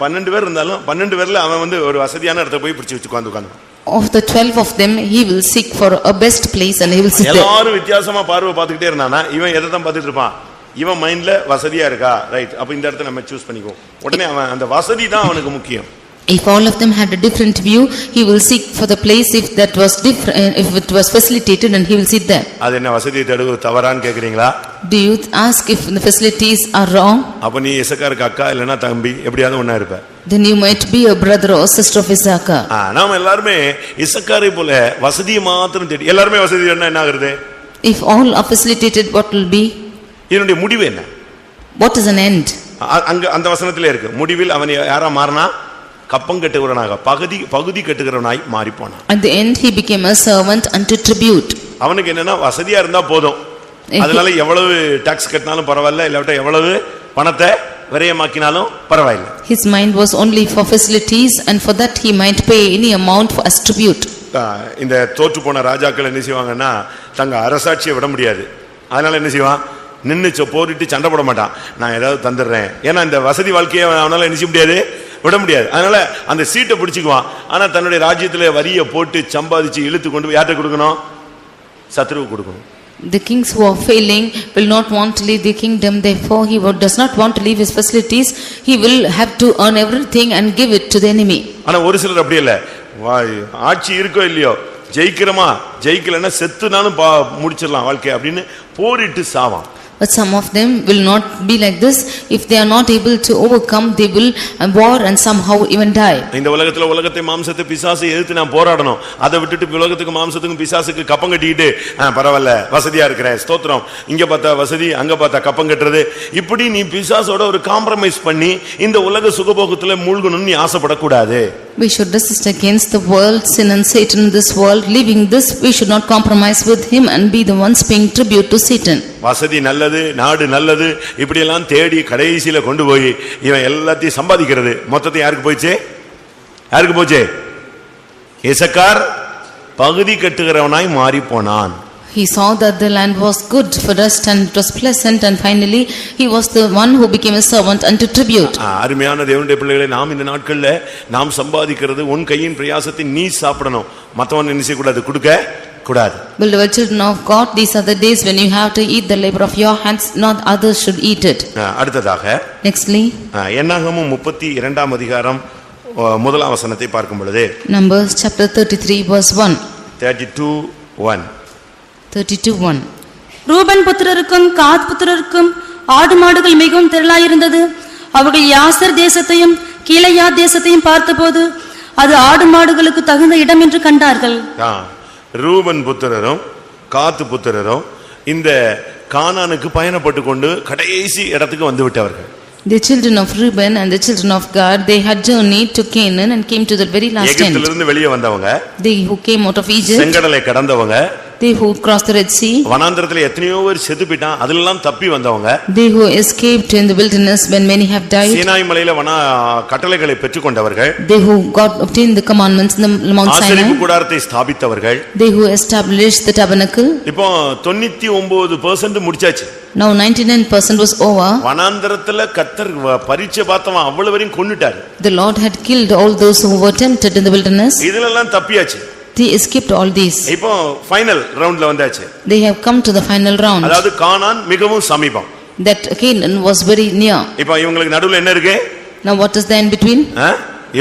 12 பேர் இருந்தாலும் 12 பேர்ல அவன் வந்து ஒரு வசதியான இடத்துல போய் பிடிச்சு வச்சு உட்கார்ந்து of the 12 of them he will seek for a best place and he will sit there. எல்லாரும் வித்தியாசமா பார்வை பார்த்துக்கிட்டே இருந்தானா இவன் எதை தான் பார்த்துட்டு இருப்பான்? இவன் மைண்ட்ல வசதியா இருக்கா, ரைட், அப்ப இந்த இடத்தை நம்ம சூஸ் பண்ணிக்குவோம். உடனே அவன் அந்த வசதி தான் அவனுக்கு முக்கியம். If all of them had a different view he will seek for the place if that was different, if it was facilitated and he will sit there. அது என்ன வசதியை தேடுவது தவறான்னு கேக்குறீங்களா? Do you ask if the facilities are wrong? அப்ப நீ இசக்காருக்கு அக்கா இல்லனா தம்பி எப்படியாவது ஒண்ணா இருப்ப. Then you might be a brother or sister of Issachar. நாம எல்லாரும் இசக்காரை போல வசதியை மாத்திரம் தேடி எல்லாரும் வசதி தேடினா என்ன ஆகுறது? If all are facilitated what will be? இதனுடைய முடிவு என்ன? What is an end? அங்க அந்த வசனத்திலே இருக்கு. முடிவில் அவன் யாரா மாறினா? கப்பம் கட்டுகிறவனாக பகுதி கட்டுகிறவனாய் மாறி போனான். At the end he became a servant unto tribute. அவனுக்கு என்னன்னா வசதியா இருந்தா போதும், அதனால எவ்வளவு டாக்ஸ் கட்டினாலும் பரவாயில்ல, இல்லாட்ட எவ்வளவு பணத்தை விரயமாக்கினாலும் பரவாயில்லை. His mind was only for facilities and for that he might pay any amount for as tribute. இந்த தோற்று போன ராஜாக்கள் என்ன செய்வாங்கன்னா தங்க அரசாட்சியை விட முடியாது, அதனால என்ன செய்வான்? நின்னு போரிட்டு சண்டை போட மாட்டான், நான் ஏதாவது தந்துடுறேன். ஏன்னா இந்த வசதி வாழ்க்கையை அவனால என்ன செய்ய முடியாது, விட முடியாது. அதனால அந்த சீட்டை பிடிச்சுக்குவான். ஆனா தன்னுடைய ராஜ்யத்துல வரியை போட்டு சம்பாதிச்சு இழுத்து கொண்டு போய் யார்கிட்ட கொடுக்கணும்? சத்துருவு கொடுக்கணும். The kings who are failing will not want to leave the kingdom, therefore he does not want to leave his facilities. He will have to earn everything and give it to the enemy. ஆனா ஒரு சிலர் அப்படி இல்ல, ஆட்சி இருக்கோ இல்லையோ, ஜெயிக்கிறமா ஜெயிக்கலன்னா செத்துனாலும் முடிச்சிடலாம் வாழ்க்கை அப்படின்னு போரிட்டு சாவான். But some of them will not be like this. If they are not able to overcome, they will war and somehow even die. இந்த உலகத்துல உலகத்தை மாம்சத்தை பிசாசை எதிர்த்து நான் போராடணும். அதை விட்டுட்டு உலகத்துக்கு மாம்சத்துக்கும் பிசாசுக்கு கப்பம் கட்டிட்டு பரவாயில்ல வசதியா இருக்கிறேன் ஸ்தோத்திரம், இங்க பார்த்தா வசதி அங்க பார்த்தா கப்பம் கட்டுறது, இப்படி நீ பிசாசோட ஒரு காம்ப்ரமைஸ் பண்ணி இந்த உலக சுகபோகத்துல மூழ்கணும்னு நீ ஆசைப்படக்கூடாது. We should resist against the world, sin and Satan in this world. Leaving this, we should not compromise with him and be the ones paying tribute to Satan. வசதி நல்லது, நாடு நல்லது, இப்படி எல்லாம் தேடி கடைசியில கொண்டு போய் இவன் எல்லாத்தையும் சம்பாதிக்கிறது மொத்தத்தை யாருக்கு போயிச்சு? யாருக்கு போச்சு? இசக்கார் பகுதி கட்டுகிறவனாய் மாறி போனான். He saw that the land was good for rest and it was pleasant, and finally he was the one who became a servant unto tribute. அருமையான தேவனுடைய பிள்ளைகளே, நாம் இந்த நாட்கள்ல நாம் சம்பாதிக்கிறது உன் கையின் பிரயாசத்தை நீ சாப்பிடணும், மத்தவன் நினைச்ச கூடாது, கொடுக்க கூடாது. Beloved children of God, these are the days when you have to eat the labor of your hands, not others should eat it. அடுத்ததாக Nextly, என்னாகமம் 32ஆம் அதிகாரம் முதலாம் வசனத்தை பார்க்கும் பொழுது, Numbers chapter 33 verse 1. 32:1. ரூபன் புத்திரருக்கும் காத் புத்திரருக்கும் ஆடு மாடுகள் மிகவும் திரளாயிருந்தது. அவர்கள் யாசர் தேசத்தையும் கீலேயா தேசத்தையும் பார்த்தபோது அது ஆடு மாடுகளுக்கு தகுந்த இடம் என்று கண்டார்கள். ரூபன் புத்திரரும் காத் புத்திரரும் இந்த கானானுக்கு பயணப்பட்டு கொண்டு கடைசி இடத்துக்கு வந்து விட்டவர்கள். The children of Reuben and the children of Gad, they had journeyed to Canaan and came to the very last end. எகிப்திலிருந்து வெளியே வந்தவங்க, They who came out of Egypt, செங்கடலை கடந்தவங்க, they who crossed the Red Sea, வனாந்தரத்துல எத்தனையோ பேர் செத்து போயிட்டான், அதெல்லாம் தப்பி வந்தவங்க, they who escaped in the wilderness when many have died, Sinai மலையில கட்டளைகளை பெற்றுக்கொண்டவர்கள், they who obtained the commandments in the Mount ஆசரிப்பு Sinai, கூடாரத்தை ஸ்தாபித்தவர்கள். they who established the tabernacle. இப்போ 99% முடிச்சாச்சு. Now 99% was over. வனாந்தரத்துல கர்த்தர் பரீட்சை பார்த்தவன் அவ்வளவு வரையும் கொன்னுட்டாரு. The Lord had killed all those who were tempted in the wilderness. இதெல்லாம் தப்பியாச்சு. They escaped all these. இப்போ ஃபைனல் ரவுண்ட்ல வந்தாச்சு. They have come to the final round. அதாவது கானான் மிகவும் சமீபம். That Canaan was very near. இப்போ இவங்களுக்கு நடுவுல என்ன இருக்கு? Now what is there in between?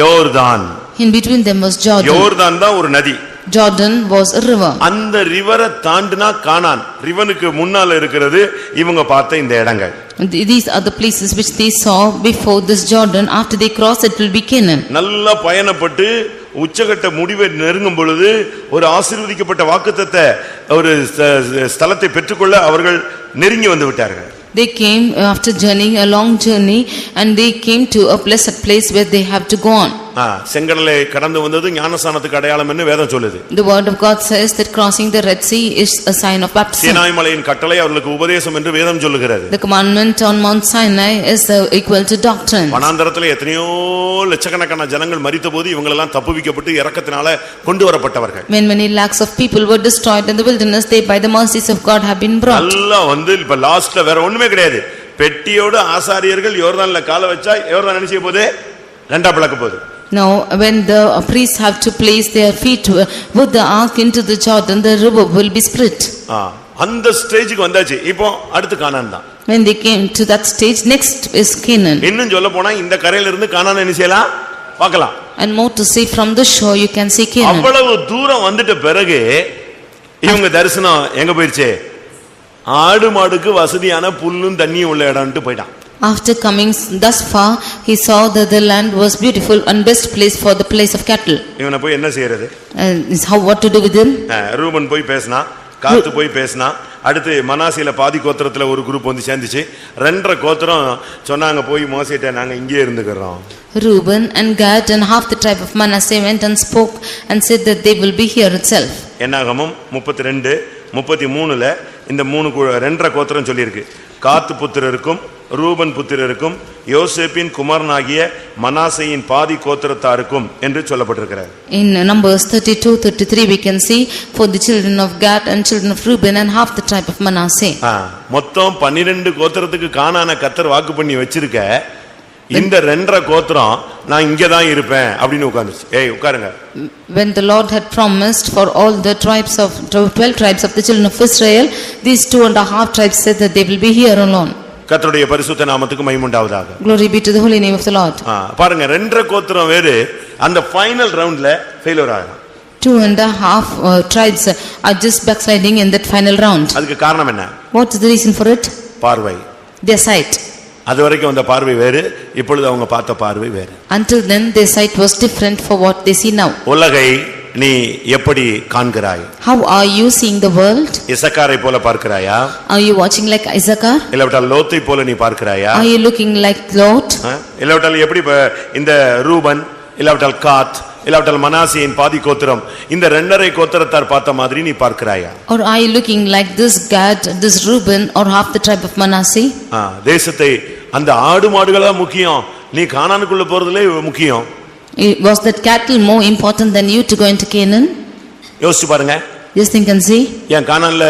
யோர்தான். In between them was Jordan. யோர்தான் தான் ஒரு நதி. Jordan was a river. அந்த ரிவரை தாண்டினா கானான். ரிவனுக்கு முன்னால இருக்கிறது இவங்க பார்த்த இந்த இடங்கள். These are the places which they saw before this Jordan. After they cross, it will be Canaan. நல்லா பயணப்பட்டு உச்சகட்ட முடிவை நெருங்கும் பொழுது ஒரு ஆசீர்வதிக்கப்பட்ட வாக்குத்தத்த ஒரு ஸ்தலத்தை பெற்றுக்கொள்ள அவர்கள் நெருங்கி வந்து விட்டார்கள். They came after journeying a long journey, and they came to a blessed place where they have to go on. செங்கடலை கடந்து வந்தது ஞானஸ்நானத்துக்கு அடையாளம் என்று வேதம் சொல்லுது. The word of God says that crossing the Red Sea is a sign of baptism. Sinai மலையின் கட்டளை அவர்களுக்கு உபதேசம் என்று வேதம் சொல்லுகிறது. The commandment on Mount Sinai is equal to doctrine. வனாந்தரத்துல எத்தனையோ லட்சக்கணக்கான ஜனங்கள் மரித்தபோது இவங்க எல்லாம் தப்புவிக்கப்பட்டு இரக்கத்தினால கொண்டு வரப்பட்டவர்கள். When many lakhs of people were destroyed in the wilderness, they by the mercies of God have been brought. எல்லாம் வந்து இப்ப லாஸ்ட்ல வேற ஒண்ணுமே கிடையாது. பெட்டியோட ஆசாரியர்கள் யோர்தான்ல கால வச்சா யோர்தான் என்ன செய்ய போகுது? ரெண்டா பிளக்க போகுது. Now when the priests have to place their feet with the ark into the Jordan, the river will be split. அந்த ஸ்டேஜுக்கு வந்தாச்சு. இப்போ அடுத்து கானான் தான். When they came to that stage, next is Canaan. இன்னும் சொல்ல போனா இந்த கரையில இருந்து கானான் என்ன செய்யலாம்? பார்க்கலாம். And more to see, from the shore you can see Canaan. அவ்வளவு தூரம் வந்துட்ட பிறகு இவங்க தரிசனம் எங்க போயிருச்சு? ஆடு மாடுக்கு வசதியான புல்லும் தண்ணியும் உள்ள இடம்ட்டு போயிட்டான். After coming thus far, he saw that the land was beautiful and best place for the place of cattle. இவனை போய் என்ன செய்யறது? What to do with him? Ruban போய் பேசினா, காத்து போய் பேசினா, அடுத்து மனாசேல பாதி கோத்திரத்துல ஒரு குரூப் வந்து சேர்ந்துச்சு. 2.5 கோத்திரம் சொன்னாங்க போய் மோசேட்ட நாங்க இங்கே இருந்துக்கிறோம். Reuben and Gad and half the tribe of Manasseh went and spoke and said that they will be here itself. என்னாகமம் 32:33ல இந்த 2.5 கோத்திரம் சொல்லியிருக்கு. காத்து புத்திரருக்கும் ரூபன் புத்திரருக்கும் யோசேப்பின் குமாரனாகிய மனாசேயின் பாதி கோத்திரத்தாருக்கும் என்று சொல்லப்பட்டிருக்கிறது. In Numbers 32:33 we can see for the children of Gad and children of Reuben and half the tribe of Manasseh. மொத்தம் 12 கோத்திரத்துக்கு கானான கர்த்தர் வாக்கு பண்ணி வச்சிருக்க. இந்த 2.5 கோத்திரம் நான் இங்கதான் இருப்பேன் அப்படின்னு உட்கார்ந்துச்சு. ஏய் உட்காருங்க. When the Lord had promised for all the tribes of 12 tribes of the children of Israel, these 2.5 tribes said that they will be here alone. கர்த்தருடைய பரிசுத்த நாமத்துக்கு மகிமை உண்டாவதாக. Glory be to the holy name of the Lord. பாருங்க 2.5 கோத்திரம் வேறு அந்த final ரவுண்ட்ல ஃபெயிலியர் ஆகும். 2.5 tribes are just backsliding in that final round. அதுக்கு காரணம் என்ன? What is the reason for it? பார்வை. Their sight. அது வரைக்கும் அந்த பார்வை வேறு, இப்பொழுது அவங்க பார்த்த பார்வை வேறு. Until then their sight was different for what they see now. உலகை நீ எப்படி காண்கிறாய்? How are you seeing the world? இசக்காரை போல பார்க்கிறாயா? Are you watching like Issachar? இல்லவிட்டால் லோத்தை போல நீ பார்க்கிறாயா? Are you looking like Lot? இல்லவிட்டால் எப்படி இந்த ரூபன், இல்லவிட்டால் காத், இல்லவிட்டால் மனாசேயின் பாதி கோத்திரம், இந்த 2.5 கோத்திரத்தார் பார்த்த மாதிரி நீ பார்க்கிறாயா? Or are you looking like this Gad, this Reuben, or half the tribe of Manasseh? தேசத்தை அந்த ஆடு மாடுகளா முக்கியம், நீ கானானுக்குள்ள போறதுலே முக்கியம். Was that cattle more important than you to go into Canaan? யோசிச்சு பாருங்க. Just think and see. ஏன் கானான்ல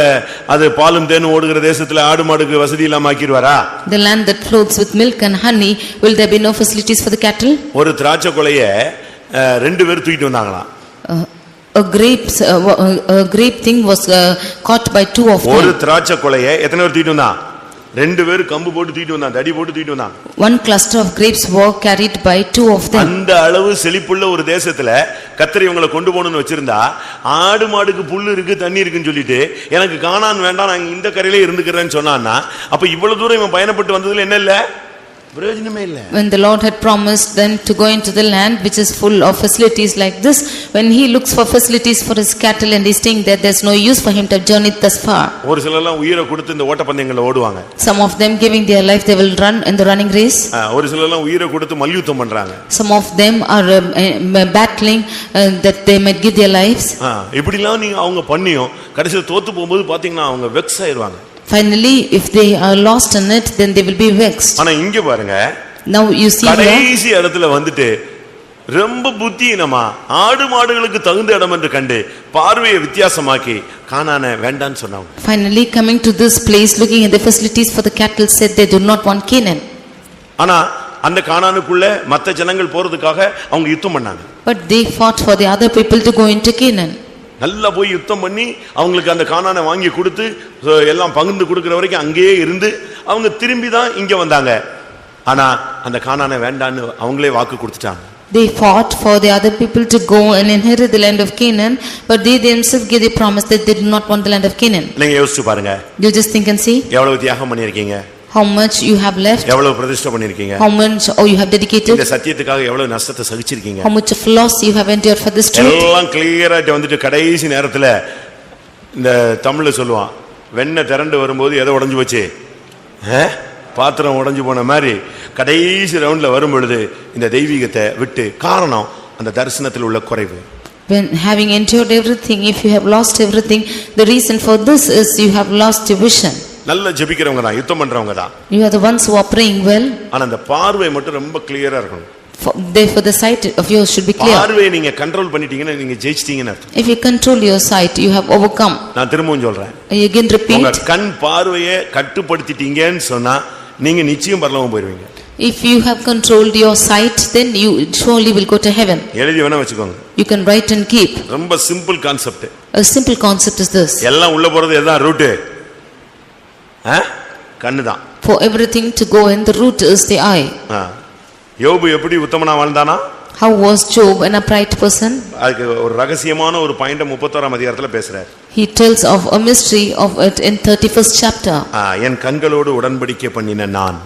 அது பாலும் தேனும் ஓடுகிற தேசத்துல ஆடு மாடுக்கு வசதி இல்லாம ஆக்கிடுவாரா? The land that flows with milk and honey, will there be no facilities for the cattle? ஒரு திராட்சை கொலைய 2 பேர் தூக்கிட்டு வந்தாங்களாம். A grape thing was caught by 2 of them. ஒரு திராட்சை கொலைய எத்தனை பேர் தூக்கிட்டு வந்தா? 2 பேர் கம்பு போட்டு தூக்கிட்டு வந்தாங்க, தடி போட்டு தூக்கிட்டு வந்தாங்க. One cluster of grapes were carried by 2 of them. அந்த அளவு செழிப்புள்ள ஒரு தேசத்துல கர்த்தர் இவங்களை கொண்டு போகணும்னு வச்சிருந்தா, ஆடு மாடுக்கு புல்லு இருக்கு தண்ணி இருக்குன்னு சொல்லிட்டு எனக்கு கானான் வேண்டாம் நான் இந்த கரையிலே இருந்துக்கிறேன்னு சொன்னான்னா, அப்ப இவ்வளவு தூரம் இவன் பயணப்பட்டு வந்ததுல என்ன இல்ல? பிரயோஜனமே இல்ல. When the Lord had promised them to go into the land which is full of facilities like this, when he looks for facilities for his cattle and he's saying that there's no use for him to have journeyed thus far. ஒரு சிலர்லாம் உயிரை கொடுத்து இந்த ஓட்டப்பந்தயங்கள்ல ஓடுவாங்க. Some of them giving their life, they will run in the running race. ஒரு சிலர்லாம் உயிரை கொடுத்து மல்யுத்தம் பண்றாங்க. Some of them are battling that they might give their lives. இப்படிலாம் நீங்க அவங்க பண்ணியும் கடைசில தோத்து போகும்போது பாத்தீங்கன்னா அவங்க வெக்ஸ் ஆயிருவாங்க. Finally, if they are lost in it, then they will be vexed. ஆனா இங்க பாருங்க. Now you see here. கடைசி இடத்துல வந்துட்டு ரொம்ப புத்தியினமா ஆடு மாடுகளுக்கு தகுந்த இடம் என்று கண்டு பார்வையை வித்தியாசமாக்கி கானானை வேண்டான்னு சொன்னாங்க. Finally coming to this place, looking at the facilities for the cattle, said they do not want Canaan. ஆனா அந்த கானானுக்குள்ள மத்த ஜனங்கள் போறதுக்காக அவங்க யுத்தம் பண்ணாங்க. But they fought for the other people to go into Canaan. நல்லா போய் யுத்தம் பண்ணி அவங்களுக்கு அந்த கானானை வாங்கி கொடுத்து எல்லாம் பகிர்ந்து கொடுக்கிற வரைக்கும் அங்கேயே இருந்து அவங்க திரும்பி தான் இங்க வந்தாங்க. ஆனா அந்த கானானை வேண்டான்னு அவங்களே வாக்கு கொடுத்துட்டாங்க. They fought for the other people to go and inherit the land of Canaan, but they themselves gave the promise that they do not want the land of Canaan. நீங்க யோசிச்சு பாருங்க. You just think and see. எவ்வளவு தியாகம் பண்ணிருக்கீங்க? How much you have left? எவ்வளவு பிரதிஷ்டை பண்ணிருக்கீங்க? How much you have dedicated? இந்த சத்தியத்துக்காக எவ்வளவு நஷ்டத்தை சகிச்சிருக்கீங்க? How much of loss you have endured for this truth? எல்லாம் கிளியரா வந்துட்டு கடைசி நேரத்துல இந்த தமிழ்ல சொல்லுவான், வெண்ணெய் திரண்டு வரும்போது எதை உடைஞ்சு போச்சு? பாத்திரம் உடைஞ்சு போன மாதிரி கடைசி ரவுண்ட்ல வரும் பொழுது இந்த தெய்வீகத்தை விட்டு, காரணம் அந்த தரிசனத்தில் உள்ள குறைவு. When having endured everything, if you have lost everything, the reason for this is you have lost your vision. நல்ல ஜெபிக்கிறவங்க தான், யுத்தம் பண்றவங்க தான். You are the ones who are praying well. ஆனா அந்த பார்வை மட்டும் ரொம்ப கிளியரா இருக்கணும். Therefore the sight of yours should be clear. பார்வையை நீங்க கண்ட்ரோல் பண்ணிட்டீங்கன்னா நீங்க ஜெயிச்சிட்டீங்கன்னு அர்த்தம். If you control your sight, you have overcome. நான் திரும்பவும் சொல்றேன். I again repeat. உங்க கண் பார்வையை கட்டுப்படுத்திட்டீங்கன்னு சொன்னா நீங்க நிச்சயம் பரலோகம் போய்டுவீங்க. If you have controlled your sight, then you surely will go to heaven. எழுதி வேணா வெச்சுக்கோங்க. You can write and keep. ரொம்ப simple concept. A simple concept is this. எல்லாம் உள்ள போறது எதான் ரூட்? கண்ணு தான். For everything to go in, the root is the eye. யோபு எப்படி உத்தமனா வாழ்ந்தானா? How was Job an upright person? அதுக்கு ஒரு ரகசியமான ஒரு பாயிண்ட் 31ஆம் அதிகாரத்துல பேசுறார். He tells of a mystery of it in 31st chapter. என் கண்களோடு உடன்படிக்கை பண்ணின நான்.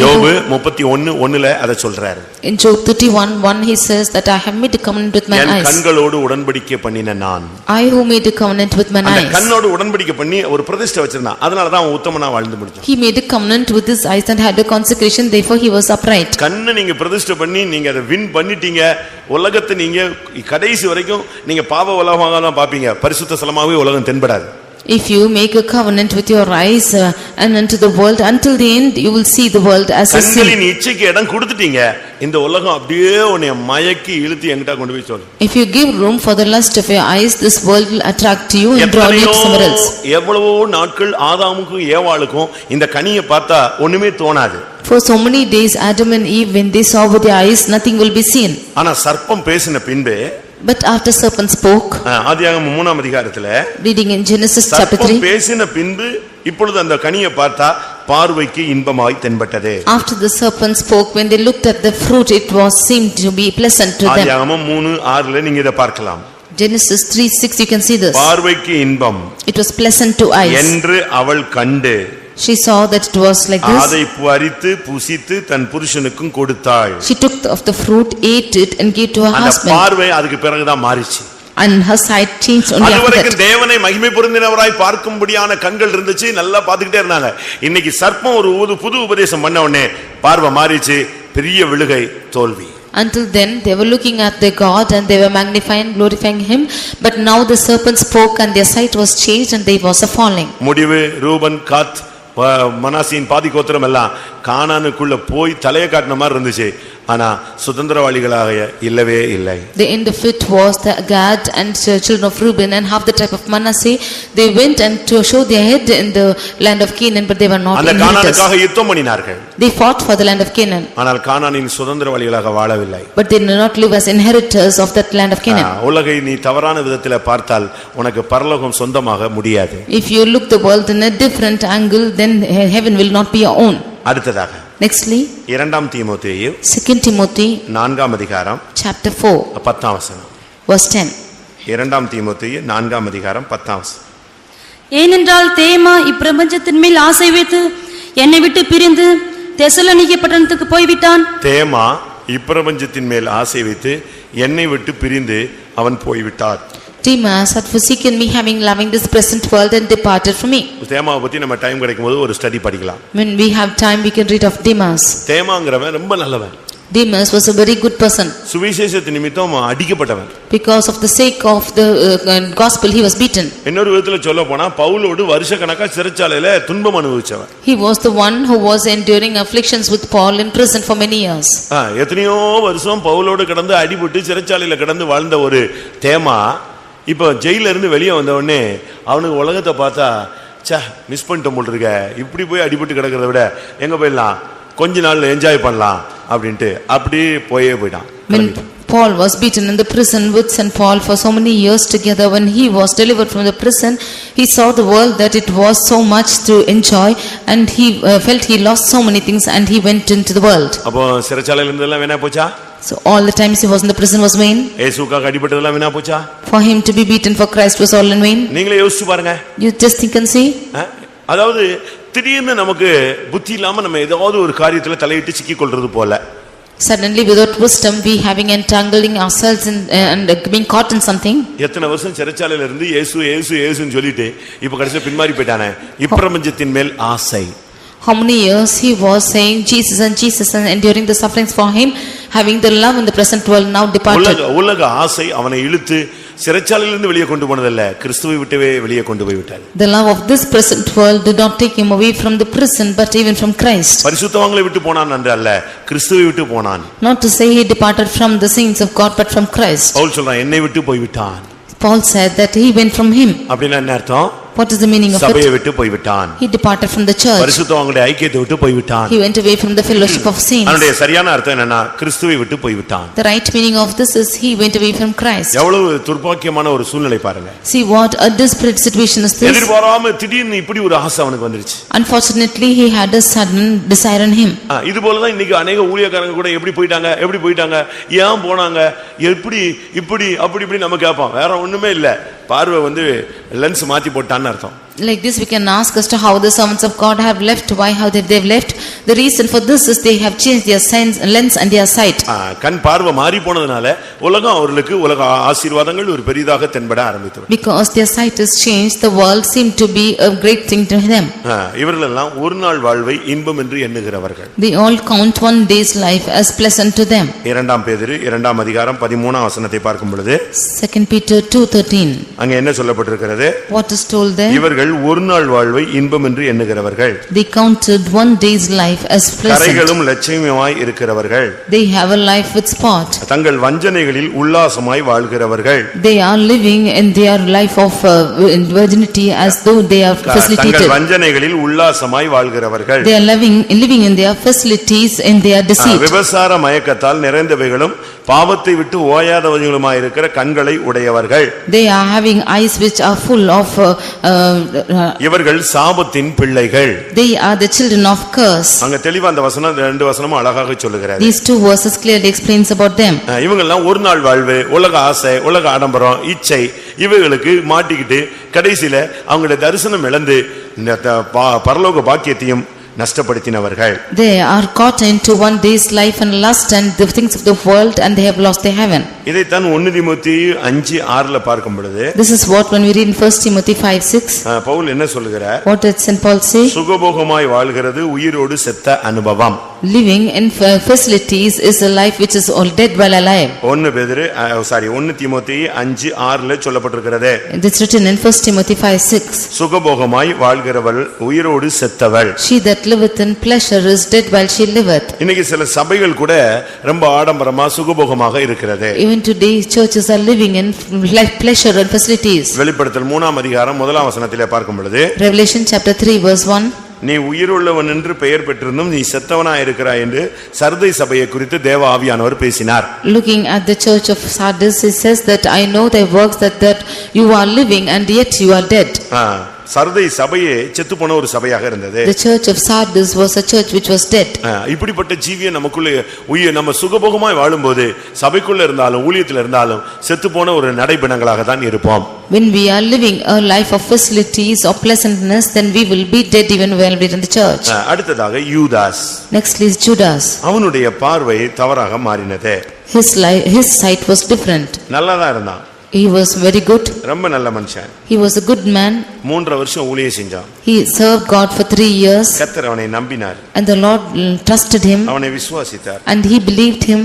யோபு 31:1ல அத சொல்றாரு. In Job 31:1 he says that I have made a covenant with my eyes. என் கண்களோடு உடன்படிக்கை பண்ணின நான். I who made a covenant with my eyes. அந்த கண்ணோடு உடன்படிக்கை பண்ணி ஒரு பிரதிஷ்டை வச்சிருந்தான். அதனால தான் அவன் உத்தமனா வாழ்ந்து முடிச்சான். He made a covenant with his eyes and had a consecration, therefore he was upright. கண்ணை நீங்க பிரதிஷ்டை பண்ணி நீங்க அதை வின் பண்ணிட்டீங்க. உலகத்தை நீங்க கடைசி வரைக்கும் நீங்க பாவ உலகமாக தான் பாப்பீங்க. பரிசுத்த ஸ்தலமாவே உலகம் தென்படாது. If you make a covenant with your eyes and unto the world, until the end you will see the world as a sin. கண்களின் இச்சைக்கு இடம் கொடுத்துட்டீங்க. இந்த உலகம் அப்படியே உன்னை மயக்கி இழுத்து எங்கிட்ட கொண்டு போய் சொல்லு. If you give room for the lust of your eyes, this world will attract you and draw you to somewhere else. எவ்வளவோ நாட்கள் ஆதாமுக்கும் ஏவாளுக்கும் இந்த கனியை பார்த்தா ஒண்ணுமே தோணாது. For so many days Adam and Eve, when they saw with their eyes, nothing will be seen. ஆனா சர்ப்பம் பேசின பின்பு, But after serpent spoke, ஆதியாகமம் 3ஆம் அதிகாரத்துல reading in Genesis chapter சர்ப்பம் 3, பேசின பின்பு இப்பொழுது அந்த கனியை பார்த்தா பார்வைக்கு இன்பமாய் தென்பட்டது. after the serpent spoke, when they looked at the fruit, it was seemed to be pleasant to them. ஆதியாகமம் 3:6 நீங்க இத பார்க்கலாம். Genesis 3:6, you can see this. பார்வைக்கு இன்பம் It was pleasant to eyes. என்று அவள் கண்டு She saw that it was like this. அதை பறித்து புசித்து தன் புருஷனுக்கும் கொடுத்தாள். She took of the fruit, ate it and gave to her அந்த husband. பார்வை அதுக்கு பிறகுதான் மாறிச்சு. And her sight changed only after அதுவரைக்கும் that. தேவனை மகிமை பொருந்தினவராய் பார்க்கும்படியான கண்கள் இருந்துச்சு, நல்லா பார்த்துக்கிட்டே இருந்தாங்க. இன்னைக்கு சர்ப்பம் ஒரு புது உபதேசம் பண்ண உடனே பார்வை மாறிச்சு, பெரிய விழுகை, தோல்வி. Until then they were looking at their God and they were magnifying, glorifying him, but now the serpent spoke and their sight was changed and they was a falling. முடிவு ரூபன், காத், மனாசியின் பாதி கோத்திரம் எல்லாம் கானானுக்குள்ள போய் தலையை காட்டின மாதிரி இருந்துச்சு. ஆனா சுதந்திரவாளிகளாக இல்லவே இல்லை. The end of it was the Gad and children of Reuben and half the tribe of Manasseh. They went and to show their head in the land of Canaan, but they were not அந்த inheritors. கானானுக்காக யுத்தம் பண்ணினார்கள். They fought for the land of Canaan, ஆனால் கானானின் சுதந்திரவாளிகளாக வாழவில்லை. but they did not live as inheritors of that land of Canaan. உலகை நீ தவறான விதத்தில் பார்த்தால் உனக்கு பரலோகம் சொந்தமாக முடியாது. If you look the world in a different angle, then heaven will not be your own. அடுத்ததாக Nextly, 2 தீமோத்தேயு 2 Timothy 4ஆம் அதிகாரம் chapter 4 10ஆம் வசனம். verse 10. 2 தீமோத்தேயு 4ஆம் அதிகாரம் 10ஆம் வசனம். ஏனென்றால் தேமா இப்பிரபஞ்சத்தின் மேல் ஆசை வைத்து என்னை விட்டு பிரிந்து தெசலோனிக்கே பட்டணத்துக்கு போய்விட்டான். தேமா இப்பிரபஞ்சத்தின் மேல் ஆசை வைத்து என்னை விட்டு பிரிந்து அவன் போய்விட்டார். Demas had forsaken me, having loving this present world, and departed from me. தேமாவை பத்தி நம்ம டைம் கிடைக்கும்போது ஒரு ஸ்டடி படிக்கலாம். When we have time, we can read of Demas. தேமாங்கிறவன் ரொம்ப நல்லவன். Demas was a very good person. சுவிசேஷத்தின் நிமித்தம் அடிக்கப்பட்டவன். Because of the sake of the gospel, he was beaten. இன்னொரு விதத்துல சொல்ல போனா பவுலோடு வருஷக்கணக்கா சிறைச்சாலையில துன்பம் அனுபவிச்சவன். He was the one who was enduring afflictions with Paul in prison for many years. எத்தனையோ வருஷம் பவுலோடு கடந்து அடிபட்டு சிறைச்சாலையில கடந்து வாழ்ந்த ஒரு தேமா இப்போ ஜெயில இருந்து வெளியே வந்த உடனே அவனுக்கு உலகத்தை பார்த்தா மிஸ் பண்ணிட்டோம் போல் இருக்க, இப்படி போய் அடிபட்டு கிடக்கிறத விட எங்க போயிடலாம், கொஞ்ச நாள் என்ஜாய் பண்ணலாம் அப்படின்ட்டு அப்படியே போயிட்டான். When Paul was beaten in the prison with St. Paul for so many years together, when he was delivered from the prison, he saw the world that it was so much to enjoy, and he felt he lost so many things, and he went into the world. அப்போ சிறைச்சாலையில இருந்தெல்லாம் வேணா போச்சா? So all the times he was in the prison was vain. இயேசுவுக்காக அடிபட்டதெல்லாம் வேணா போச்சா? For him to be beaten for Christ was all in vain. நீங்களே யோசிச்சு பாருங்க. You just think and see. அதாவது திடீர்னு நமக்கு புத்தி இல்லாம நம்ம ஏதாவது ஒரு காரியத்துல தலையிட்டு சிக்கிக் கொள்றது போல. Suddenly without wisdom we having entangling ourselves in, and being caught in something. எத்தனை வருஷம் சிறைச்சாலையில இருந்து இயேசு இயேசு இயேசுன்னு சொல்லிட்டு இப்ப கடைசியா பின்மாறி போயிட்டானே. இப்பிரபஞ்சத்தின் மேல் ஆசை. How many years he was saying Jesus and Jesus and enduring the sufferings for him, having the love in the present world, now departed. உலக ஆசை அவனை இழுத்து சிறைச்சாலையிலிருந்து வெளியே கொண்டு போனதல்ல, கிறிஸ்துவை விட்டவே வெளியே கொண்டு போய் விட்டார். The love of this present world did not take him away from the prison, but even from Christ. பரிசுத்தவான்களை விட்டு போனான் என்று அல்ல, கிறிஸ்துவை விட்டு போனான். Not to say he departed from the saints of God, but from Christ. Pavul சொல்றான் என்னை விட்டு போய் விட்டான். Paul said that he went from him. அப்படினா என்ன அர்த்தம்? What is the meaning of சபையை it? விட்டு போய் விட்டான். He departed from the church. பரிசுத்தவான்களுடைய ஐக்கியத்தை விட்டு போய் விட்டான். He went away from the fellowship of saints. அதனுடைய சரியான அர்த்தம் என்னன்னா கிறிஸ்துவை விட்டு போய் விட்டான். The right meaning of this is he went away from Christ. எவ்வளவு துர்பாக்கியமான ஒரு சூழ்நிலை பாருங்க. See what a desperate situation is this. எதிர்பாராம திடீர்னு இப்படி ஒரு ஆசை அவனுக்கு வந்துருச்சு. Unfortunately he had a sudden desire in him. இது போல தான் இன்னைக்கு अनेक ஊழியக்காரங்க கூட எப்படி போயிட்டாங்க ஏன் போனாங்க எப்படி இப்படி அப்படி இப்படி நம்ம கேட்போம். வேற ஒண்ணுமே இல்ல, பார்வை வந்து லென்ஸ் மாத்தி போட்டான்னு அர்த்தம். Like this we can ask as to how the servants of God have left, why how they've left. The reason for this is they have changed their lens and their sight. கண் பார்வை மாறி போனதுனால உலகம் அவர்களுக்கு உலக ஆசீர்வாதங்கள் ஒரு பெரிதாக தென்பட ஆரம்பித்தது. Because their sight is changed, the world seemed to be a great thing to them. இவர்கள் எல்லாம் ஒரு நாள் வாழ்வை இன்பம் என்று எண்ணுகிறவர்கள். They all count one day's life as pleasant to them. 2 பேதுரு 2ஆம் அதிகாரம் 13ஆம் வசனத்தை பார்க்கும் பொழுது 2 Peter 2:13. அங்க என்ன சொல்லப்பட்டிருக்கிறது? What is told there? இவர்கள் அவர்கள் ஒரு நாள் வாழ்வை இன்பம் என்று எண்ணுகிறவர்கள். They counted one day's life as pleasant. கரைகளும் லட்சியமாய் இருக்கிறவர்கள். They have a life with spot. தங்கள் வஞ்சனைகளில் உல்லாசமாய் வாழ்கிறவர்கள். They are living in their life of virginity as though they are facilitated. தங்கள் வஞ்சனைகளில் உல்லாசமாய் வாழ்கிறவர்கள். They are living in their facilities in their deceit. விபசார மயக்கத்தால் நிறைந்தவைகளும் பாவத்தை விட்டு ஓயாதவர்களுமாய் இருக்கிற கண்களை உடையவர்கள். They are having eyes which are full of இவர்கள் சாபத்தின் பிள்ளைகள். They are the children of curse. அங்க தெளிவா அந்த வசனம் ரெண்டு வசனமும் அழகாக சொல்லுகிறார். These two verses clearly explains about them. இவங்க எல்லாம் ஒரு நாள் வாழ்வு, உலக ஆசை, உலக ஆடம்பரம், இச்சை இவைகளுக்கு மாட்டிக்கிட்டு கடைசியில அவங்களுடைய தரிசனம் இழந்து பரலோக பாக்கியத்தையும் நஷ்டப்படுத்தினவர்கள். They are caught into one day's life and lust and the things of the world, and they have lost their heaven. இதைத்தான் 1 தீமோத்தேயு 5:6 பார்க்கும் பொழுது, This is what when we read in 1 Timothy 5:6, Pavul என்ன சொல்கிறார்? what did St. Paul say? சுகபோகமாய் வாழ்கிறது உயிரோடு செத்த அனுபவம். Living in facilities is a life which is all dead while alive. 1 தீமோத்தேயு 5:6 சொல்லப்பட்டிருக்கிறது. It is written in 1 Timothy 5:6. சுகபோகமாய் வாழ்கிறவள் உயிரோடு செத்தவள். She that liveth in pleasure is dead while she liveth. இன்னைக்கு சில சபைகள் கூட ரொம்ப ஆடம்பரமா சுகபோகமாக இருக்கிறது. Even today churches are living in pleasure and facilities. வெளிப்படுத்தல் 3ஆம் அதிகாரம் 1ஆம் வசனத்திலே பார்க்கும் பொழுது, Revelation chapter 3 verse 1, நீ உயிருள்ளவன் என்று பெயர் பெற்றிருந்தும் நீ செத்தவனாய் இருக்கிறாய் என்று சர்தை சபையை குறித்து தேவ ஆவியானவர் பேசினார். Looking at the church of Sardis, he says that I know thy works, that you are living and yet you are dead. Sardis சபையே செத்து போன ஒரு சபையாக இருந்தது. The church of Sardis was a church which was dead. இப்படிப்பட்ட ஜீவியை நமக்குள்ள நம்ம சுகபோகமாய் வாழும்போது சபைக்குள்ள இருந்தாலும் ஊழியத்தில் இருந்தாலும் செத்து போன ஒரு நடைபிணங்களாக தான் இருப்போம். When we are living a life of facilities or pleasantness, then we will be dead even while we are in the church. அடுத்ததாக யூதாஸ். Next is Judas. அவனுடைய பார்வை தவறாக மாறினது. His sight was different. நல்லதா இருந்தான். He was very good. ரொம்ப நல்ல மனுஷன். He was a good man. 3 வருஷம் ஊழியம் செஞ்சான். He served God for 3 years. கர்த்தர் அவனை நம்பினார். And the Lord trusted him. அவனை விசுவாசித்தார். And he believed him.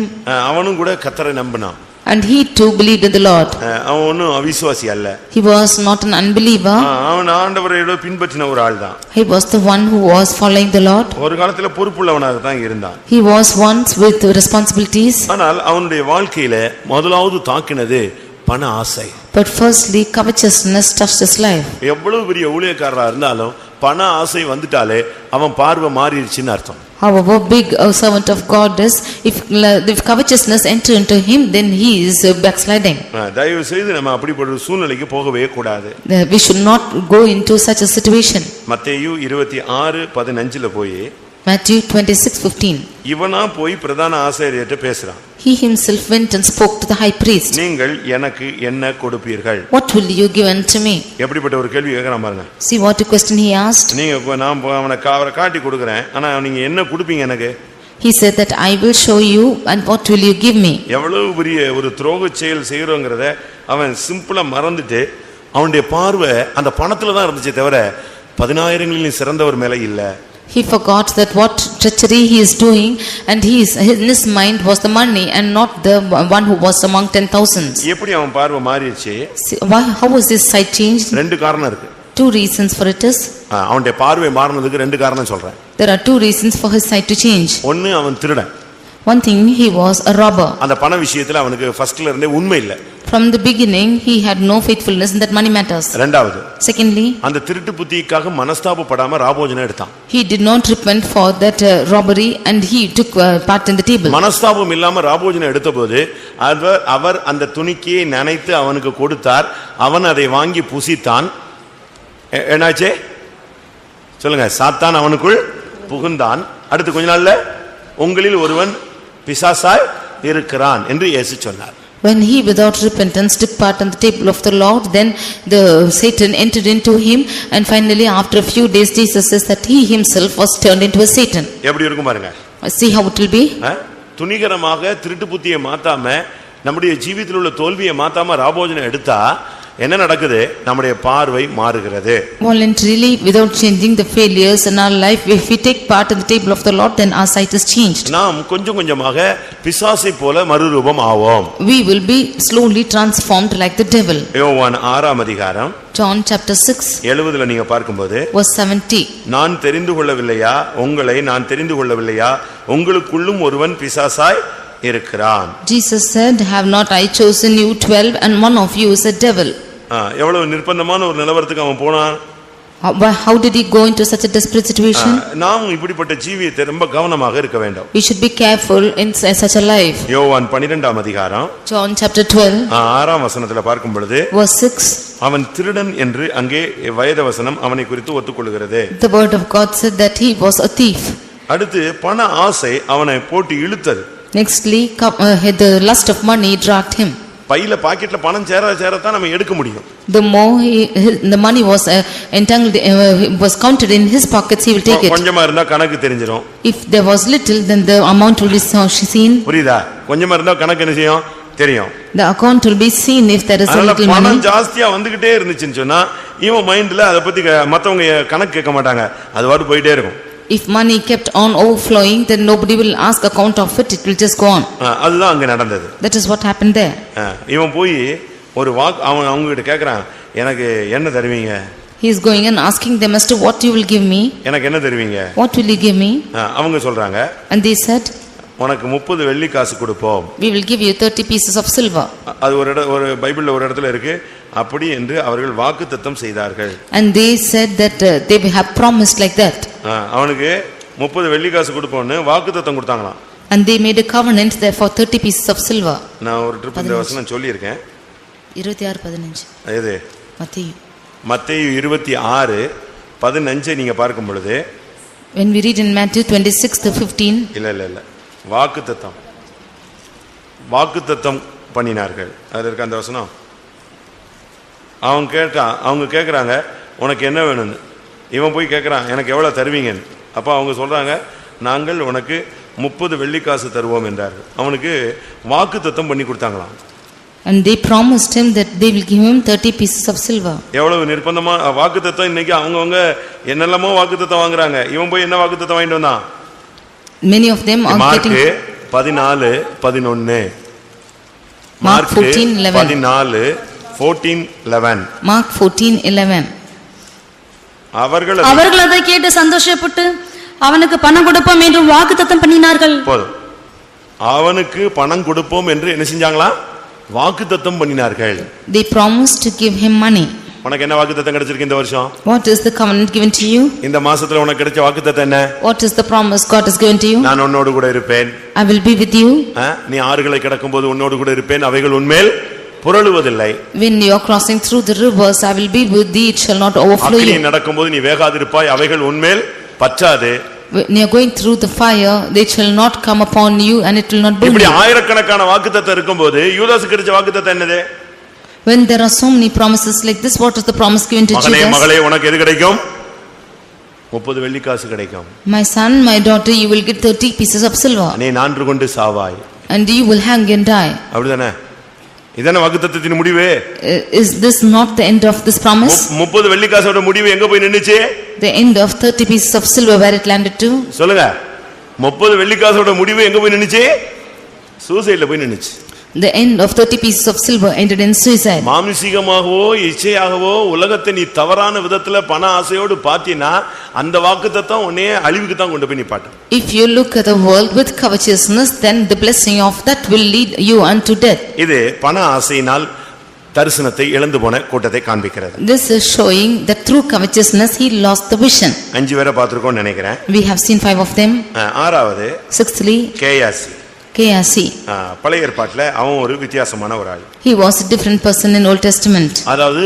அவனும் கூட கர்த்தரை நம்பினான். And he too believed in the Lord. அவன் ஒன்னும் அவிசுவாசி அல்ல. He was not an unbeliever. அவன் ஆண்டவரை பின்பற்றின ஒரு ஆள் தான். He was the one who was following the Lord. ஒரு காலத்துல பொறுப்புள்ளவனாக தான் இருந்தான். He was once with responsibilities. ஆனால் அவனுடைய வாழ்க்கையில முதலாவது தாக்கினது பண ஆசை. But firstly covetousness touched his life. எவ்வளவு பெரிய ஊழியக்காரரா இருந்தாலும் பண ஆசை வந்துட்டாலே அவன் பார்வை மாறிடுச்சுன்னு அர்த்தம். However big a servant of God is, if covetousness enter into him, then he is backsliding. தயவு செய்து நம்ம அப்படிப்பட்ட ஒரு சூழ்நிலைக்கு போகவே கூடாது. We should not go into such a situation. மத்தேயு 26:15 போய் Matthew 26:15. இவனா போய் பிரதான ஆசாரியர்கிட்ட பேசுறான். He himself went and spoke to the high priest. நீங்கள் எனக்கு என்ன கொடுப்பீர்கள்? What will you give unto me? எப்படிப்பட்ட ஒரு கேள்வி கேக்குறான் பாருங்க. See what a question he asked. நீங்க நான் அவனை காட்டி கொடுக்கிறேன், ஆனா நீங்க என்ன கொடுப்பீங்க எனக்கு? He said that I will show you, and what will you give me? எவ்வளவு பெரிய ஒரு துரோக செயல் செய்யறோங்கிறத அவன் சிம்பிளா மறந்துட்டு அவனுடைய பார்வை அந்த பணத்துல தான் இருந்துச்சே தவிர 10,000களில் சிறந்தவர் மேல இல்ல. He forgot that what treachery he is doing, and in his mind was the money and not the one who was among 10,000s. எப்படி அவன் பார்வை மாறிடுச்சு? How was his sight changed? ரெண்டு காரணம் இருக்கு. Two reasons for it is. அவனுடைய பார்வை மாறினதுக்கு ரெண்டு காரணம் சொல்றேன். There are two reasons for his sight to change. ஒன்னு அவன் திருடன். One thing, he was a robber. அந்த பண விஷயத்துல அவனுக்கு ஃபர்ஸ்ட்ல இருந்தே உண்மை இல்ல. From the beginning he had no faithfulness in that money matters. இரண்டாவது, secondly, அந்த திருட்டு புத்திக்காக மனஸ்தாபப்படாம ராபோஜனம் எடுத்தான். He did not repent for that robbery, and he took part in the table. மனஸ்தாபம் இல்லாம ராபோஜனம் எடுத்தபோது அவர் அந்த துணிக்கையை நனைத்து அவனுக்கு கொடுத்தார். அவன் அதை வாங்கி புசித்தான். என்னாச்சே சொல்லுங்க? சாத்தான் அவனுக்குள் புகுந்தான். அடுத்து கொஞ்ச நாள்ல உங்களில் ஒருவன் பிசாசாய் இருக்கிறான் என்று இயேசு சொன்னார். When he without repentance took part on the table of the Lord, then the Satan entered into him, and finally after a few days Jesus says that he himself was turned into a Satan. எப்படி இருக்கும் பாருங்க. See how it will be. துணிகரமாக திருட்டு புத்தியை மாத்தாம நம்முடைய ஜீவிதத்தில் உள்ள தோல்வியை மாத்தாம ராபோஜனம் எடுத்தா என்ன நடக்குது? நம்முடைய பார்வை மாறுகிறது. Voluntarily, without changing the failures in our life, if we take part in the table of the Lord, then our sight is changed. நாம் கொஞ்சம் கொஞ்சமாக பிசாசை போல மறுரூபம் ஆவோம். We will be slowly transformed like the devil. யோவான் 6ஆம் அதிகாரம் John chapter 6 70 நீங்க பார்க்கும்போது verse 70. நான் தெரிந்து கொள்ளவில்லையா, உங்களை நான் தெரிந்து கொள்ளவில்லையா, உங்களுக்குள்ளும் ஒருவன் பிசாசாய் இருக்கிறான். Jesus said, have not I chosen you 12 and one of you is a devil. எவ்வளவு நிர்பந்தமான ஒரு நிலவரத்துக்கு அவன் போனான். How did he go into such a desperate situation? நாம் இப்படிப்பட்ட ஜீவியத்தை ரொம்ப கவனமாக இருக்க வேண்டும். We should be careful in such a life. யோவான் 12ஆம் அதிகாரம் John chapter 12 6ஆம் வசனத்துல பார்க்கும் பொழுது verse 6. அவன் திருடன் என்று அங்கே வேத வசனம் அவனை குறித்து ஒத்துக்கொள்கிறது. The word of God said that he was a thief. அடுத்து பண ஆசை அவனை போட்டு இழுத்தது. Nextly, the lust of money dragged him. பையில பாக்கெட்ல பணம் சேரத்தான் நம்ம எடுக்க முடியும். The more the money was entangled, was counted in his pockets, he will take it. கொஞ்சமா இருந்தா கணக்கு தெரிஞ்சிரும். If there was little, then the amount will be seen. புரியுதா? கொஞ்சமா இருந்தா கணக்கு என்ன செய்யும்? தெரியும். The account will be seen if there is a little money. பணம் ஜாஸ்தியா வந்துகிட்டே இருந்துச்சுன்னு சொன்னா இவன் மைண்ட்ல அத பத்தி மத்தவங்க கணக்கு கேட்க மாட்டாங்க. அது வாட்டு போயிட்டே இருக்கும். If money kept on overflowing, then nobody will ask account of it, it will just go on. அதுதான் அங்க நடந்தது. That is what happened there. இவன் போய் ஒரு அவங்க கிட்ட கேக்குறான், எனக்கு என்ன தருவீங்க? He is going and asking them as to what you will give me. எனக்கு என்ன தருவீங்க? What will you give me? அவங்க சொல்றாங்க, And they said, உனக்கு 30 வெள்ளி காசு கொடுப்போம். we will give you 30 pieces of silver. அது ஒரு பைபிள்ல ஒரு இடத்துல இருக்கு. அப்படி என்று அவர்கள் வாக்குத்தத்தம் செய்தார்கள். And they said that they have promised like that. அவனுக்கு 30 வெள்ளி காசு கொடுப்போம்னு வாக்குத்தத்தம் கொடுத்தாங்களாம். And they made a covenant there for 30 pieces of silver. நான் ஒரு ட்ரிப் இந்த வசனம் சொல்லி இருக்கேன். 26:15. எது? மத்தேயு 26:15 நீங்க பார்க்கும் பொழுது, when we read in Matthew 26:15, இல்ல வாக்குத்தத்தம் பண்ணினார்கள். அதுல இருக்க அந்த வசனம். அவங்க கேக்குறாங்க, உனக்கு என்ன வேணும்னு. இவன் போய் கேக்குறான், எனக்கு எவ்வளவு தருவீங்கன்னு. அப்ப அவங்க சொல்றாங்க, நாங்கள் உனக்கு 30 வெள்ளி காசு தருவோம் என்றார்கள். அவனுக்கு வாக்குத்தத்தம் பண்ணி கொடுத்தாங்களாம். And they promised him that they will give him 30 pieces of silver. எவ்வளவு நிர்பந்தமா வாக்குத்தத்தம். இன்னைக்கு அவங்கவங்க என்னெல்லாமோ வாக்குத்தத்தம் வாங்குறாங்க. இவன் போய் என்ன வாக்குத்தத்தம் வாங்கிட்டு வந்தான்? Many of them are getting Mark 14:11 Mark 14:11. அவர்கள் அதை கேட்டு சந்தோஷப்பட்டு அவனுக்கு பணம் கொடுப்போம் என்று வாக்குத்தத்தம் பண்ணினார்கள். போதும். அவனுக்கு பணம் கொடுப்போம் என்று என்ன செஞ்சாங்களா? வாக்குத்தத்தம் பண்ணினார்கள். They promised to give him money. உனக்கு என்ன வாக்குத்தத்தம் கிடைச்சிருக்கு இந்த வருஷம்? What is the covenant given to you? இந்த மாசத்துல உனக்கு கிடைச்ச வாக்குத்தத்தம் என்ன? What is the promise God has given to you? நான் உன்னோடு கூட இருப்பேன். I will be with you. நீ ஆறுகளை கடக்கும்போது உன்னோடு கூட இருப்பேன், அவைகள் உன்மேல் புரளுவதில்லை. When you are crossing through the rivers, I will be with thee, it shall not overflow you. அக்கினி நடக்கும்போது நீ வேகாதிருப்பாய், அவைகள் உன்மேல் பற்றாது. When you are going through the fire, they shall not come upon you and it will not burn you. இப்படி ஆயிரக்கணக்கான வாக்குத்தத்தம் இருக்கும்போது யூதாசுக்கு கிடைச்ச வாக்குத்தத்தம் என்னது? When there are so many promises like this, what is the promise given to மகனே Jesus? மகளே உனக்கு எது கிடைக்கும்? 30 வெள்ளி காசு கிடைக்கும். My son, my daughter, you will get 30 pieces of silver. நீ நான்று கொண்டு சாவாய். And you will hang and die. அப்படிதானே? இதானே வாக்குத்தத்தத்தின் முடிவு? Is this not the end of this promise? 30 வெள்ளி காசோட முடிவு எங்க போய் நின்னுச்சு? The end of 30 pieces of silver, where it landed to? சொல்லுங்க. 30 வெள்ளி காசோட முடிவு எங்க போய் நின்னுச்சு? சூசைட்ல போய் நின்னுச்சு. The end of 30 pieces of silver ended in suicide. மாம்சீகமாகவோ இச்சையாகவோ உலகத்தை நீ தவறான விதத்துல பண ஆசையோடு பாத்தீனா அந்த வாக்குத்தத்தம் உன்னை அழிவுக்கு தான் கொண்டு போய் நிப்பாட்டும். If you look at the world with covetousness, then the blessing of that will lead you unto death. இது பண ஆசையினால் தரிசனத்தை இழந்து போன கூட்டத்தை காண்பிக்கிறது. This is showing that through covetousness he lost the vision. 5 பேரை பார்த்திருக்கோம்னு நினைக்கிறேன். We have seen 5 of them. ஆறாவது Sixthly, Gehazi. பழைய ஏற்பாட்டில் அவன் ஒரு வித்தியாசமான ஒரு ஆள். He was a different person in Old Testament. அதாவது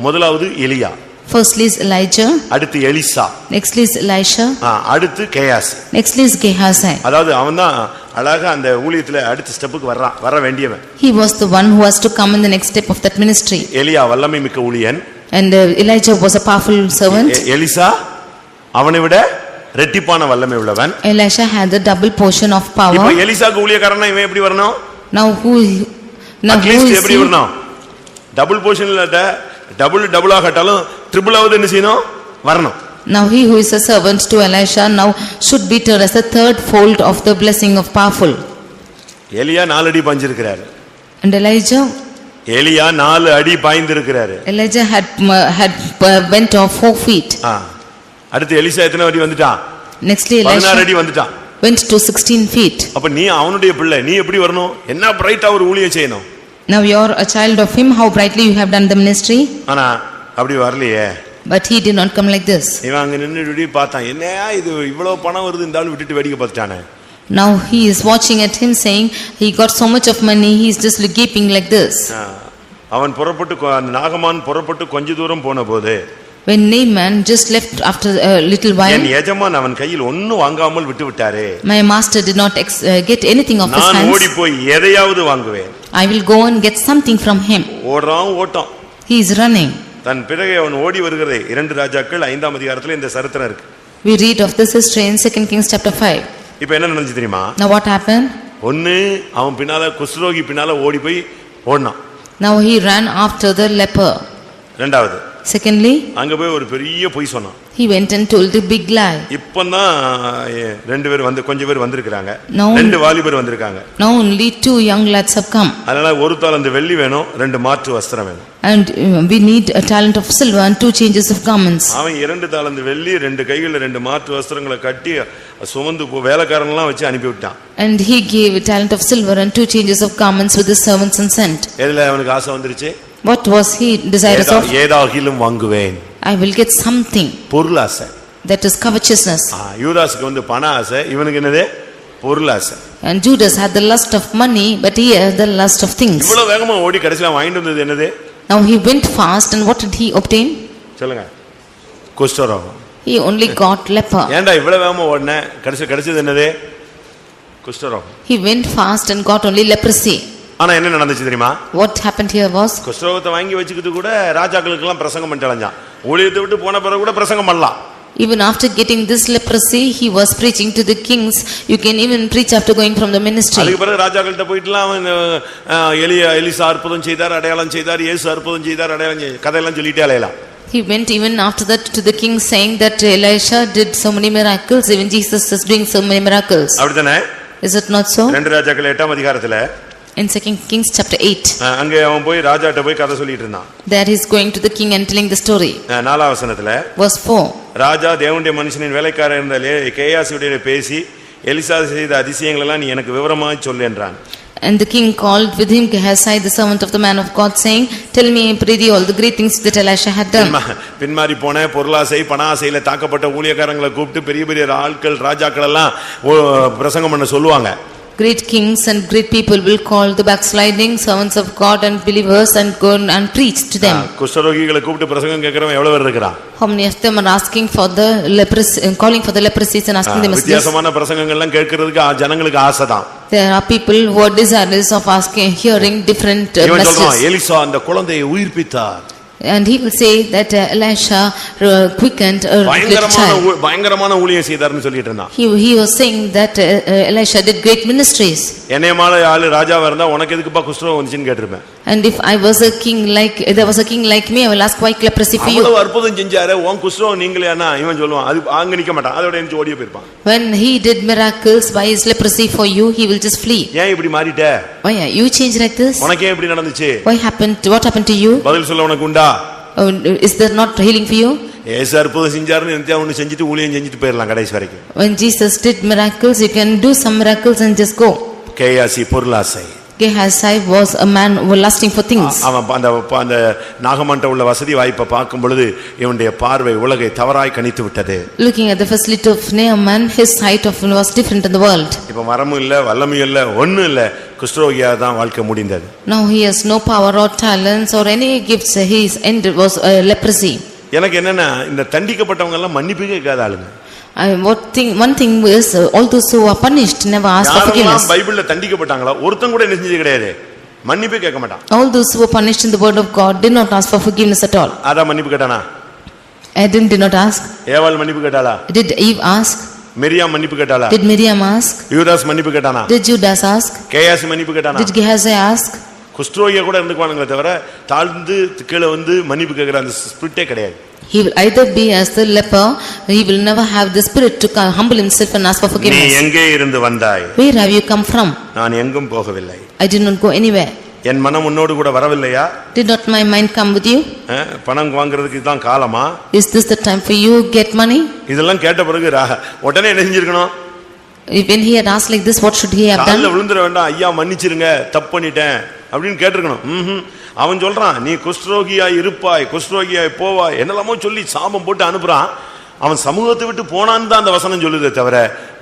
முதலாவது எலியா. Firstly is Elijah. அடுத்து எலிசா. Nextly is Elisha. அடுத்து கேயாசி. Nextly is Gehazi. அதாவது அவன்தான் அழகா அந்த ஊழியத்துல அடுத்த ஸ்டெப்புக்கு வர வேண்டியவன். He was the one who has to come in the next step of that ministry. எலியா வல்லமை மிக்க ஊழியன். And Elijah was a powerful servant. Elisha அவனை விட ரெட்டிப்பான வல்லமை உள்ளவன். Elisha had a double portion of power. இப்போ எலிசாக்கு ஊழியக்காரனா இவன் எப்படி வரணும்? Now who எப்படி வரணும்? டபுள் போர்ஷன்ல டபுள் ஆகட்டாலும் ட்ரிபிள் ஆவது என்ன செய்யணும் வரணும். Now he who is a servant to Elisha now should be turned as the third fold of the blessing of powerful. எலியா 4 அடி பாஞ்சிருக்கிறாரு. And Elijah 4 அடி பாய்ந்திருக்கிறாரு. Elijah had went off 4 feet. அடுத்து Elisha எத்தனை அடி வந்துட்டான்? Nextly 16 அடி வந்துட்டான். went to 16 feet. அப்ப நீ அவனுடைய பிள்ளை, நீ எப்படி வரணும்? என்ன பிரைட்டா ஒரு ஊழியம் செய்யணும். Now you are a child of him, how brightly you have done the ministry. ஆனா அப்படி வரலையே. But he did not come like this. இவன் அங்க நின்னுடி பார்த்தான், என்னையா இது இவ்வளவு பணம் வருது இந்த ஆளு விட்டுட்டு வேடிக்கை பார்த்துட்டானே. Now he is watching at him saying he got so much of money, he is just gaping like this. அவன் புறப்பட்டு நாகமான் புறப்பட்டு கொஞ்ச தூரம் போன போது when Naaman just left after a little while, என் எஜமான் அவன் கையில் ஒண்ணும் வாங்காமல் விட்டு விட்டாரே. my master did not get anything of his hands. நான் ஓடி போய் எதையாவது வாங்குவேன். I will go and get something from him. ஓடுறான் ஓட்டம். He is running. தன் பிறகு அவன் ஓடி வருகிறதே 2 ராஜாக்கள் 5ஆம் அதிகாரத்துல இந்த சரித்திரம் இருக்கு. We read of this history in 2 Kings chapter 5. இப்போ என்ன நடந்துச்சு தெரியுமா? Now what happened? ஒன்னு அவன் பின்னால குஷ்ரோகி பின்னால ஓடி போய் ஓடினான். Now he ran after the leper. இரண்டாவது Secondly, அங்க போய் ஒரு பெரிய பொய் சொன்னான். he went and told a big lie. இப்போதான் 2 பேர் வந்து கொஞ்சம் பேர் வந்திருக்காங்க. No. 2 வாலிபர் வந்திருக்காங்க. Now only 2 young lads have come. அதனால ஒரு தாலந்து வெள்ளி வேணும், 2 மாற்று வஸ்திரம் வேணும். And we need a talent of silver and 2 changes of garments. அவன் 2 தாலந்து வெள்ளி 2 கையில 2 மாற்று வஸ்திரங்களை கட்டி சுமந்து வேலைக்காரங்க எல்லாம் வச்சு அனுப்பி விட்டான். And he gave a talent of silver and 2 changes of garments with his servants and sent. எதுல அவனுக்கு ஆசை வந்துருச்சு? What was he desirous of? ஏதாகிலும் வாங்குவேன். I will get something. பொருள் ஆசை. That is covetousness. யூதாஸ்க்கு வந்து பண ஆசை, இவனுக்கு என்னது? பொருள் ஆசை. And Judas had the lust of money, but he had the lust of things. இவ்வளவு வேகமா ஓடி கடைசில வாங்கிட்டு வந்தது என்னது? Now he went fast, and what did he obtain? சொல்லுங்க. குஷ்டரோகம். He only got leper. ஏன்டா இவ்வளவு வேகமா ஓடுன? கடைசில என்னது? குஷ்டரோகம். He went fast and got only leprosy. ஆனா என்ன நடந்துச்சு தெரியுமா? What happened here was, குஷ்டரோகத்தை வாங்கி வச்சுக்கிட்டு கூட ராஜாக்களுக்கு எல்லாம் பிரசங்கம் பண்ணிட்டான். ஊழியத்தை விட்டு போன பிறகு கூட பிரசங்கம் பண்ணலாம். even after getting this leprosy, he was preaching to the kings. You can even preach after going from the ministry. அதுக்கு பிறகு ராஜாக்கள்கிட்ட போயிட்டுலாம் அவன் எலிசா அற்புதம் செய்தார், அடையாளம் செய்தார், இயேசு அற்புதம் செய்தார், அடையாளம் கதையெல்லாம் சொல்லிட்டே அலையலாம். He went even after that to the king saying that Elisha did so many miracles, even Jesus is doing so many miracles. அப்படிதானே? Is it not so? 2 ராஜாக்கள் 8ஆம் அதிகாரத்துல In 2 Kings chapter 8, அங்க அவன் போய் ராஜாட்ட போய் கதை சொல்லிட்டு இருந்தான். there he is going to the king and telling the story. 4ஆம் வசனத்துல Verse 4, ராஜா தேவனுடைய மனுஷனின் வேலைக்காரர் இருந்த கேயாசியுடைய பேசி எலிசா செய்த அதிசயங்கள் எல்லாம் நீ எனக்கு விவரமா சொல்லு என்றான். and the king called with him Gehazi the servant of the man of God, saying, tell me, I pray thee, all the great things that Elisha had done. பின்மாரி போன பொருளாசை பணாசையில தாக்கப்பட்ட ஊழியக்காரங்களை கூப்பிட்டு பெரிய பெரிய ஆட்கள் ராஜாக்கள் எல்லாம் பிரசங்கம் பண்ண சொல்லுவாங்க. Great kings and great people will call the backsliding servants of God and believers and go and preach to them. குஷ்டரோகிகளை கூப்பிட்டு பிரசங்கம் கேக்குறவன் எவ்வளவு பேர் இருக்கறான்? How many of them are asking for the leprosy, calling for the leprosy and asking them? வித்தியாசமான பிரசங்கங்கள் எல்லாம் கேட்கிறதுக்கு ஜனங்களுக்கு ஆசைதான். There are people who are desirous of asking, hearing different messages. Elisha அந்த குழந்தையை உயிர்ப்பித்தார். And he will say that Elisha quickened a little child. பயங்கரமான ஊழியம் செய்தார்னு சொல்லிட்டு இருந்தான். He was saying that Elisha did great ministries. என்னையமால ஆளு ராஜாவா இருந்தா உனக்கு எதுக்குப்பா குஷ்டரோகம் வந்துச்சுன்னு கேட்டிருப்பேன். And if I was a king like, there was a king like me, I will ask why leprosy for you. அவ்வளவு அற்புதம் செஞ்சாரே உன் குஷ்டரோகம் நீங்களேனா இவன் சொல்லுவான். அது அங்க நிக்க மாட்டான். அதோட எந்திச்சு ஓடியே போயிருப்பான். When he did miracles by his leprosy for you, he will just flee. ஏன் இப்படி மாறிட்ட? Why are you changed like this? உனக்கு ஏன் இப்படி நடந்துச்சு? What happened to you? பதில் சொல்ல உனக்கு உண்டா? Is there not healing for you? ஏசு அற்புதம் செஞ்சாருன்னு நினைச்சா ஒன்னு செஞ்சுட்டு ஊழியம் செஞ்சுட்டு போயிடலாம் கடைசி வரைக்கும். When Jesus did miracles, you can do some miracles and just go. Gehazi பொருளாசை. Gehazi was a man who was lusting for things. அவன் அந்த நாகமன்ட்ட உள்ள வசதி வாய்ப்பை பார்க்கும் பொழுது இவனுடைய பார்வை உலகை தவறாய் கணித்து விட்டது. Looking at the facility of Naaman, his sight of was different in the world. இப்ப மரமும் இல்ல, வல்லமையும் இல்ல, ஒண்ணும் இல்ல, குஷ்டரோகியா தான் வாழ்க்கை முடிந்தது. Now he has no power or talents or any gifts. His end was leprosy. எனக்கு என்னன்னா இந்த தண்டிக்கப்பட்டவங்க எல்லாம் மன்னிப்பு கேட்காத ஆளுங்க. One thing is, all those who are punished never ask for forgiveness. யாரெல்லாம் பைபிள்ல தண்டிக்கப்பட்டாங்களோ ஒருத்தன் கூட என்ன செஞ்சது கிடையாது, மன்னிப்பே கேட்க மாட்டான். All those who were punished in the word of God did not ask for forgiveness at all. ஆதாம் மன்னிப்பு கேட்டானா? Adam did not ask. ஏவாள் மன்னிப்பு கேட்டாளா? Did Eve ask? மிரியாம் மன்னிப்பு கேட்டாளா? Did Miriam ask? யூதாஸ் மன்னிப்பு கேட்டானா? Did Judas ask? கேயாசி மன்னிப்பு கேட்டானா? Did Gehazi ask? குஷ்டரோகியா கூட இருந்துக்குவானுங்களே தவிர தாழ்ந்து கீழே வந்து மன்னிப்பு கேட்கிற அந்த ஸ்பிரிட்டே கிடையாது. He will either be as the leper, he will never have the spirit to humble himself and ask for நீ forgiveness. எங்கே இருந்து வந்தாய்? Where have you come from? நான் எங்கும் போகவில்லை. I did not go anywhere. என் மனம் உன்னோடு கூட வரவில்லையா? Did not my mind come with you? பணம் வாங்குறதுக்கு இதுதான் காலமா? Is this the time for you get money? இதெல்லாம் கேட்ட பிறகு உடனே என்ன செஞ்சிருக்கணும்? When he had asked like this, what should he have done? கால்ல விழுந்துற வேண்டாம், ஐயா மன்னிச்சிருங்க, தப்பு பண்ணிட்டேன் அப்படின்னு கேட்டிருக்கணும். அவன் சொல்றான், நீ குஷ்டரோகியாய் இருப்பாய், குஷ்டரோகியாய் போவாய், என்னெல்லாமோ சொல்லி சாபம் போட்டு அனுப்புறான். அவன் சமூகத்தை விட்டு போனான்னு தான் அந்த வசனம் சொல்லுதே தவிர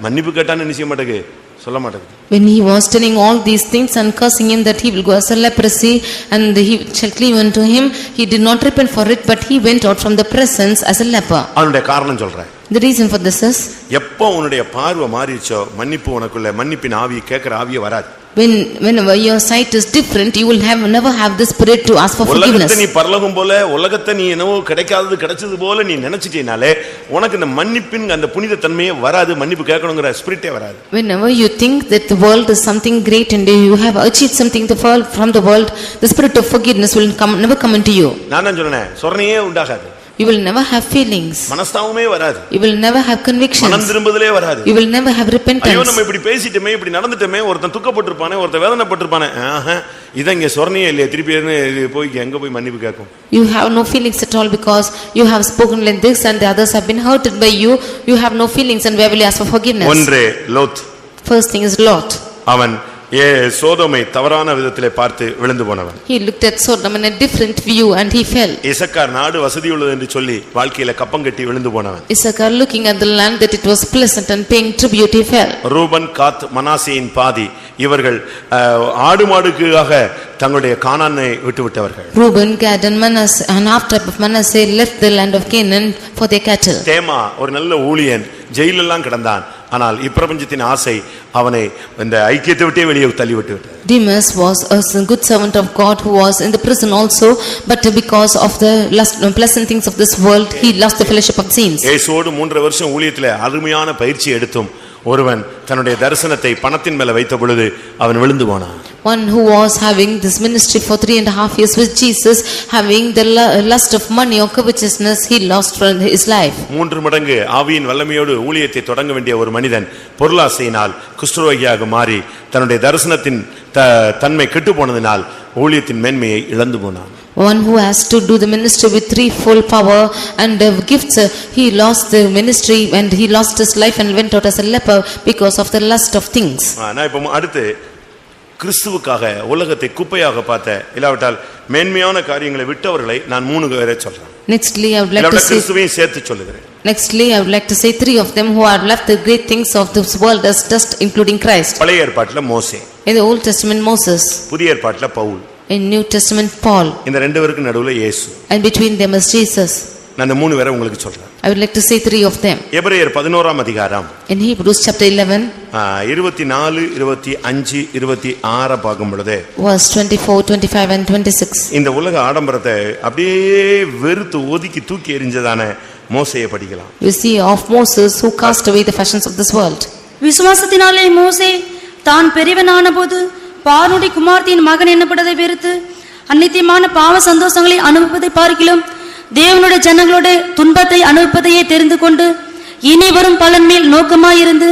மன்னிப்பு கேட்டான்னு நிச்சய மாட்டேங்குது, சொல்ல மாட்டேங்குது. When he was telling all these things and cursing him that he will go as a leprosy and he shall cleave unto him, he did not repent for it, but he went out from the presence as a leper. அவனுடைய காரணம் சொல்றேன். The reason for this is, எப்போ உன்னுடைய பார்வை மாறிச்சோ மன்னிப்பு உனக்குள்ள மன்னிப்பின் ஆவி கேட்கிற ஆவியே வராது. whenever your sight is different, you will never have the spirit to ask for forgiveness. உலகத்தை நீ பரலோகம் போல, உலகத்தை நீ என்னவோ கிடைக்காதது கிடைச்சது போல நீ நினைச்சிட்டீனாலே உனக்கு இந்த மன்னிப்பின் அந்த புனித தன்மையே வராது, மன்னிப்பு கேட்கணுங்கிற ஸ்பிரிட்டே வராது. Whenever you think that the world is something great and you have achieved something from the world, the spirit of forgiveness will never come into you. நான் தான் சொன்னேன், சொரணையே உண்டாகாது. You will never have feelings. மனஸ்தாபமே வராது. You will never have convictions. மனம் திரும்புதலே வராது. You will never have repentance. ஐயோ நம்ம இப்படி பேசிட்டோமே, இப்படி நடந்துட்டோமே, ஒருத்தன் துக்கப்பட்டிருப்பானே, ஒருத்தன் வேதனைப்பட்டிருப்பானே, இத இங்க சொரணையே இல்லையே, திருப்பி போய் எங்க போய் மன்னிப்பு கேட்கும்? You have no feelings at all because you have spoken like this and the others have been hurted by you. You have no feelings and where will you ask for forgiveness? ஒன்று Lot. First thing is Lot. அவன் சோதோமை தவறான விதத்திலே பார்த்து விழுந்து போனவன். He looked at Sodom in a different view and he fell. Issachar நாடு வசதி உள்ளது என்று சொல்லி வாழ்க்கையில கப்பம் கட்டி விழுந்து போனவன். Issachar looking at the land that it was pleasant and paying tribute, he fell. Ruban, காத், மனாசேயின் பாதி இவர்கள் ஆடு மாடுக்காக தங்களுடைய கானானை விட்டுவிட்டவர்கள். Reuben, Gad and Manasseh and half tribe of Manasseh left the land of Canaan for their cattle. தேமா ஒரு நல்ல ஊழியன், ஜெயிலெல்லாம் கிடந்தான். ஆனால் இப்பிரபஞ்சத்தின் ஆசை அவனை இந்த ஐக்கியத்தை விட்டே வெளியே தள்ளிவிட்டு விட்டது. Demas was a good servant of God who was in the prison also, but because of the pleasant things of this world, he lost the fellowship of saints. இயேசுவோடு 3 வருஷம் ஊழியத்திலே அருமையான பயிற்சி எடுத்தும் ஒருவன் தன்னுடைய தரிசனத்தை பணத்தின் மேல வைத்த பொழுது அவன் விழுந்து போனான். One who was having this ministry for 3.5 years with Jesus, having the lust of money or covetousness, he lost from his life. 3 மடங்கு ஆவியின் வல்லமையோடு ஊழியத்தை தொடங்க வேண்டிய ஒரு மனிதன் பொருளாசையினால் குஷ்டரோகியாக மாறி தன்னுடைய தரிசனத்தின் தன்மை கெட்டு போனதினால் ஊழியத்தின் மேன்மையை இழந்து போனான். One who has to do the ministry with 3-fold power and gifts, he lost the ministry and he lost his life and went out as a leper because of the lust of things. நான் இப்ப அடுத்து கிறிஸ்துவுக்காக உலகத்தை குப்பையாக பார்த்த இல்லாவிட்டால் மேன்மையான காரியங்களை விட்டவர்களை நான் 3 பேரை சொல்றேன். Nextly I would like to say கிறிஸ்துவையும் சேர்த்து சொல்லுகிறேன். Nextly I would like to say 3 of them who have left the great things of this world as dust, including Christ. பழைய ஏற்பாட்டில் மோசே, In the Old Testament Moses, புதிய ஏற்பாட்டில் Pavul, in New Testament Paul, இந்த 2 பேருக்கு நடுவுல இயேசு. and between them is Jesus. நான் இந்த 3 பேரை உங்களுக்கு சொல்றேன். I would like to say 3 of them. எபிரேயர் 11ஆம் அதிகாரம் In Hebrews chapter 11, 24, 25, 26 பார்க்கும் பொழுது verse 24, 25 and 26. இந்த உலக ஆடம்பரத்தை அப்படியே வெறுத்து ஒதுக்கி தூக்கி எறிஞ்சதான மோசேயை படிக்கலாம். We see of Moses who cast away the fashions of this world. விசுவாசத்தினாலே மோசே தான் பெரியவனான போது பார்வோனுடைய குமாரத்தின் மகன் என்னப்பட்டதை வெறுத்து அநித்தியமான பாவ சந்தோஷங்களை அனுபவிப்பதை பார்க்கிலும் தேவனுடைய ஜனங்களோட துன்பத்தை அனுபவிப்பதையே தெரிந்து கொண்டு இனி வரும் பலன் மேல் நோக்கமாயிருந்து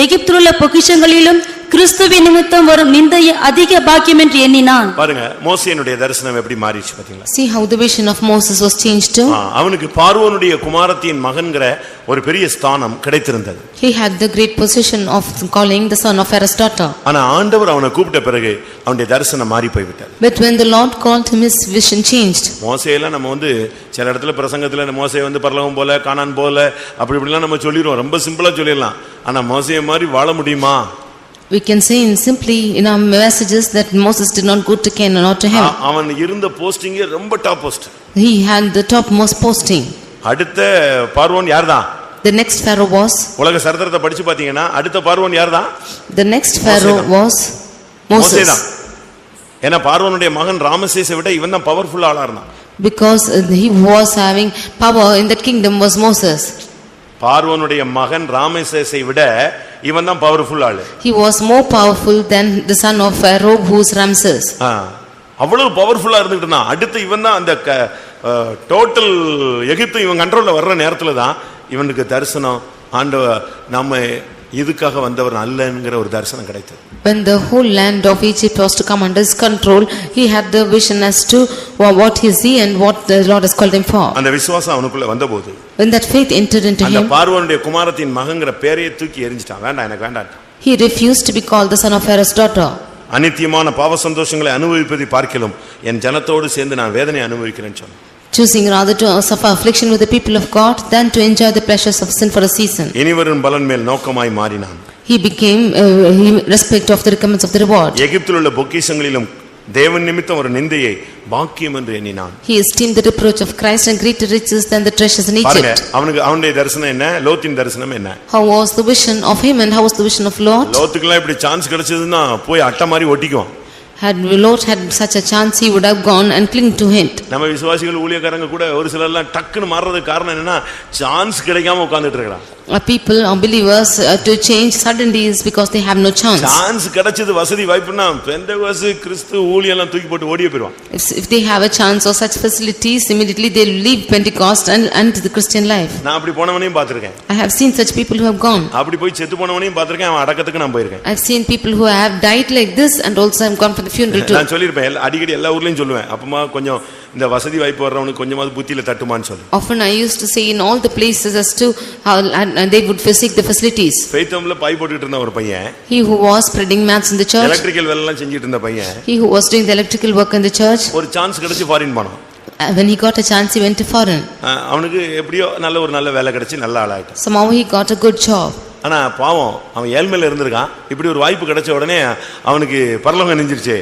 எகிப்திலுள்ள பொக்கிஷங்களிலும் கிறிஸ்துவின் நிமித்தம் வரும் நிந்தையை அதிக பாக்கியம் என்று எண்ணினான். பாருங்க மோசேனுடைய தரிசனம் எப்படி மாறிச்சு பாத்தீங்களா? See how the vision of Moses was changed too. அவனுக்கு பார்வோனுடைய குமாரத்தின் மகன்கிற ஒரு பெரிய ஸ்தானம் கிடைத்திருந்தது. He had the great position of calling the son of Pharaoh's daughter. ஆனா ஆண்டவர் அவனை கூப்பிட்ட பிறகு அவனுடைய தரிசனம் மாறி போய்விட்டது. But when the Lord called him, his vision changed. மோசேயெல்லாம் நம்ம சில இடத்துல பிரசங்கத்துல மோசே பரலோகம் போல கானான் போல அப்படி இப்படிலாம் நம்ம சொல்லிடுவோம், ரொம்ப சிம்பிளா சொல்லிடலாம். ஆனா மோசே மாதிரி வாழ முடியுமா? We can say simply in our messages that Moses did not go to Canaan or to heaven. அவன் இருந்த போஸ்டிங்கே ரொம்ப top post. He had the topmost posting. அடுத்த பார்வோன் யார்தான்? The next Pharaoh was, உலக சரித்திரத்தை படிச்சு பாத்தீங்கன்னா அடுத்த பார்வோன் யார்தான்? The next Pharaoh was Moses. ஏன்னா பார்வோனுடைய மகன் ராமசேஸை விட இவன் தான் பவர்ஃபுல் ஆளா இருந்தான். Because he was having power in that kingdom was Moses. பார்வோனுடைய மகன் ராமசேஸை விட இவன் தான் பவர்ஃபுல் ஆளு. He was more powerful than the son of Pharaoh who is Ramses. அவ்வளவு பவர்ஃபுல்லா இருந்துட்டு இருந்தான். அடுத்து இவன் தான் அந்த டோட்டல் எகிப்து இவன் கண்ட்ரோல்ல வர்ற நேரத்துல தான் இவனுக்கு தரிசனம், ஆண்டவர் நம்ம இதுக்காக வந்தவர் அல்லங்கிற ஒரு தரிசனம் கிடைத்தது. When the whole land of Egypt was to come under his control, he had the vision as to what he see and what the Lord has called him for. அந்த விசுவாசம் அவனுக்குள்ள வந்தபோது, when that faith entered into அந்த him, பார்வோனுடைய குமாரத்தின் மகன்கிற பேரையே தூக்கி எறிஞ்சிட்டான். வேண்டாம், எனக்கு வேண்டாம். he refused to be called the son of Pharaoh's daughter. அநித்தியமான பாவ சந்தோஷங்களை அனுபவிப்பதை பார்க்கிலும் என் ஜனத்தோடு சேர்ந்து நான் வேதனை அனுபவிக்கிறேன்னு சொன்னான். Choosing rather to suffer affliction with the people of God than to enjoy the pleasures of sin for a season. இனிவரும் பலன் மேல் நோக்கமாய் மாறினான். He became respect of the recompense of the reward. எகிப்தில் உள்ள பொக்கிஷங்களிலும் தேவன் நிமித்தம் ஒரு நிந்தையை பாக்கியம் என்று எண்ணினான். He esteemed the reproach of Christ and greater riches than the treasures in பாருங்க, Egypt. அவனுடைய தரிசனம் என்ன, லோத்தின் தரிசனம் என்ன? How was the vision of him and how was the vision of Lot? லோத்துக்குலாம் இப்படி சான்ஸ் கிடைச்சதுன்னா போய் அட்டை மாதிரி ஒட்டிக்குவான். Had Lot had such a chance, he would have gone and clung to it. நம்ம விசுவாசிகள் ஊழியக்காரங்க கூட ஒரு சிலர்லாம் டக்குன்னு மாறதுக்கு காரணம் என்னன்னா, சான்ஸ் கிடைக்காம உட்கார்ந்துட்டு இருக்காங்க. People or believers to change suddenly is because they have no chance. Chance கிடைச்சது வசதி வாய்ப்புனா பெந்தேகோஸ்து கிறிஸ்து ஊழியெல்லாம் தூக்கி போட்டு ஓடியே போயிடுவான். If they have a chance or such facilities, immediately they will leave Pentecost and the Christian life. நான் அப்படி போனவனையும் பார்த்திருக்கேன். I have seen such people who have gone. அப்படி போய் செத்து போனவனையும் பார்த்திருக்கேன். அவன் அடக்கத்துக்கு நான் போயிருக்கேன். I have seen people who have died like this and also have gone for the funeral too. நான் சொல்லிருப்பேன், அடிக்கடி எல்லா ஊர்லயும் சொல்லுவேன், அப்பமா கொஞ்சம் இந்த வசதி வாய்ப்பு வர்றவனுக்கு கொஞ்சமாவது புத்தியில தட்டுமான்னு சொல்லு. Often I used to say in all the places as to how and they would seek the facilities. ஃபெய்தம்ல பை போட்டுட்டு இருந்த ஒரு பையன், He who was spreading mats in the church, electrical வேலை எல்லாம் செஞ்சிட்டு இருந்த பையன், he who was doing the electrical work in the church, ஒரு சான்ஸ் கிடைச்சு ஃபாரின் போனான். when he got a chance, he went to foreign. அவனுக்கு எப்படியோ நல்ல வேலை கிடைச்சு நல்ல ஆளாயிட்டான். Somehow he got a good job. ஆனா பாவம், அவன் ஏழ்மையில இருந்திருக்கான். இப்படி ஒரு வாய்ப்பு கிடைச்ச உடனே அவனுக்கு பரலோகம் நெஞ்சிருச்சு,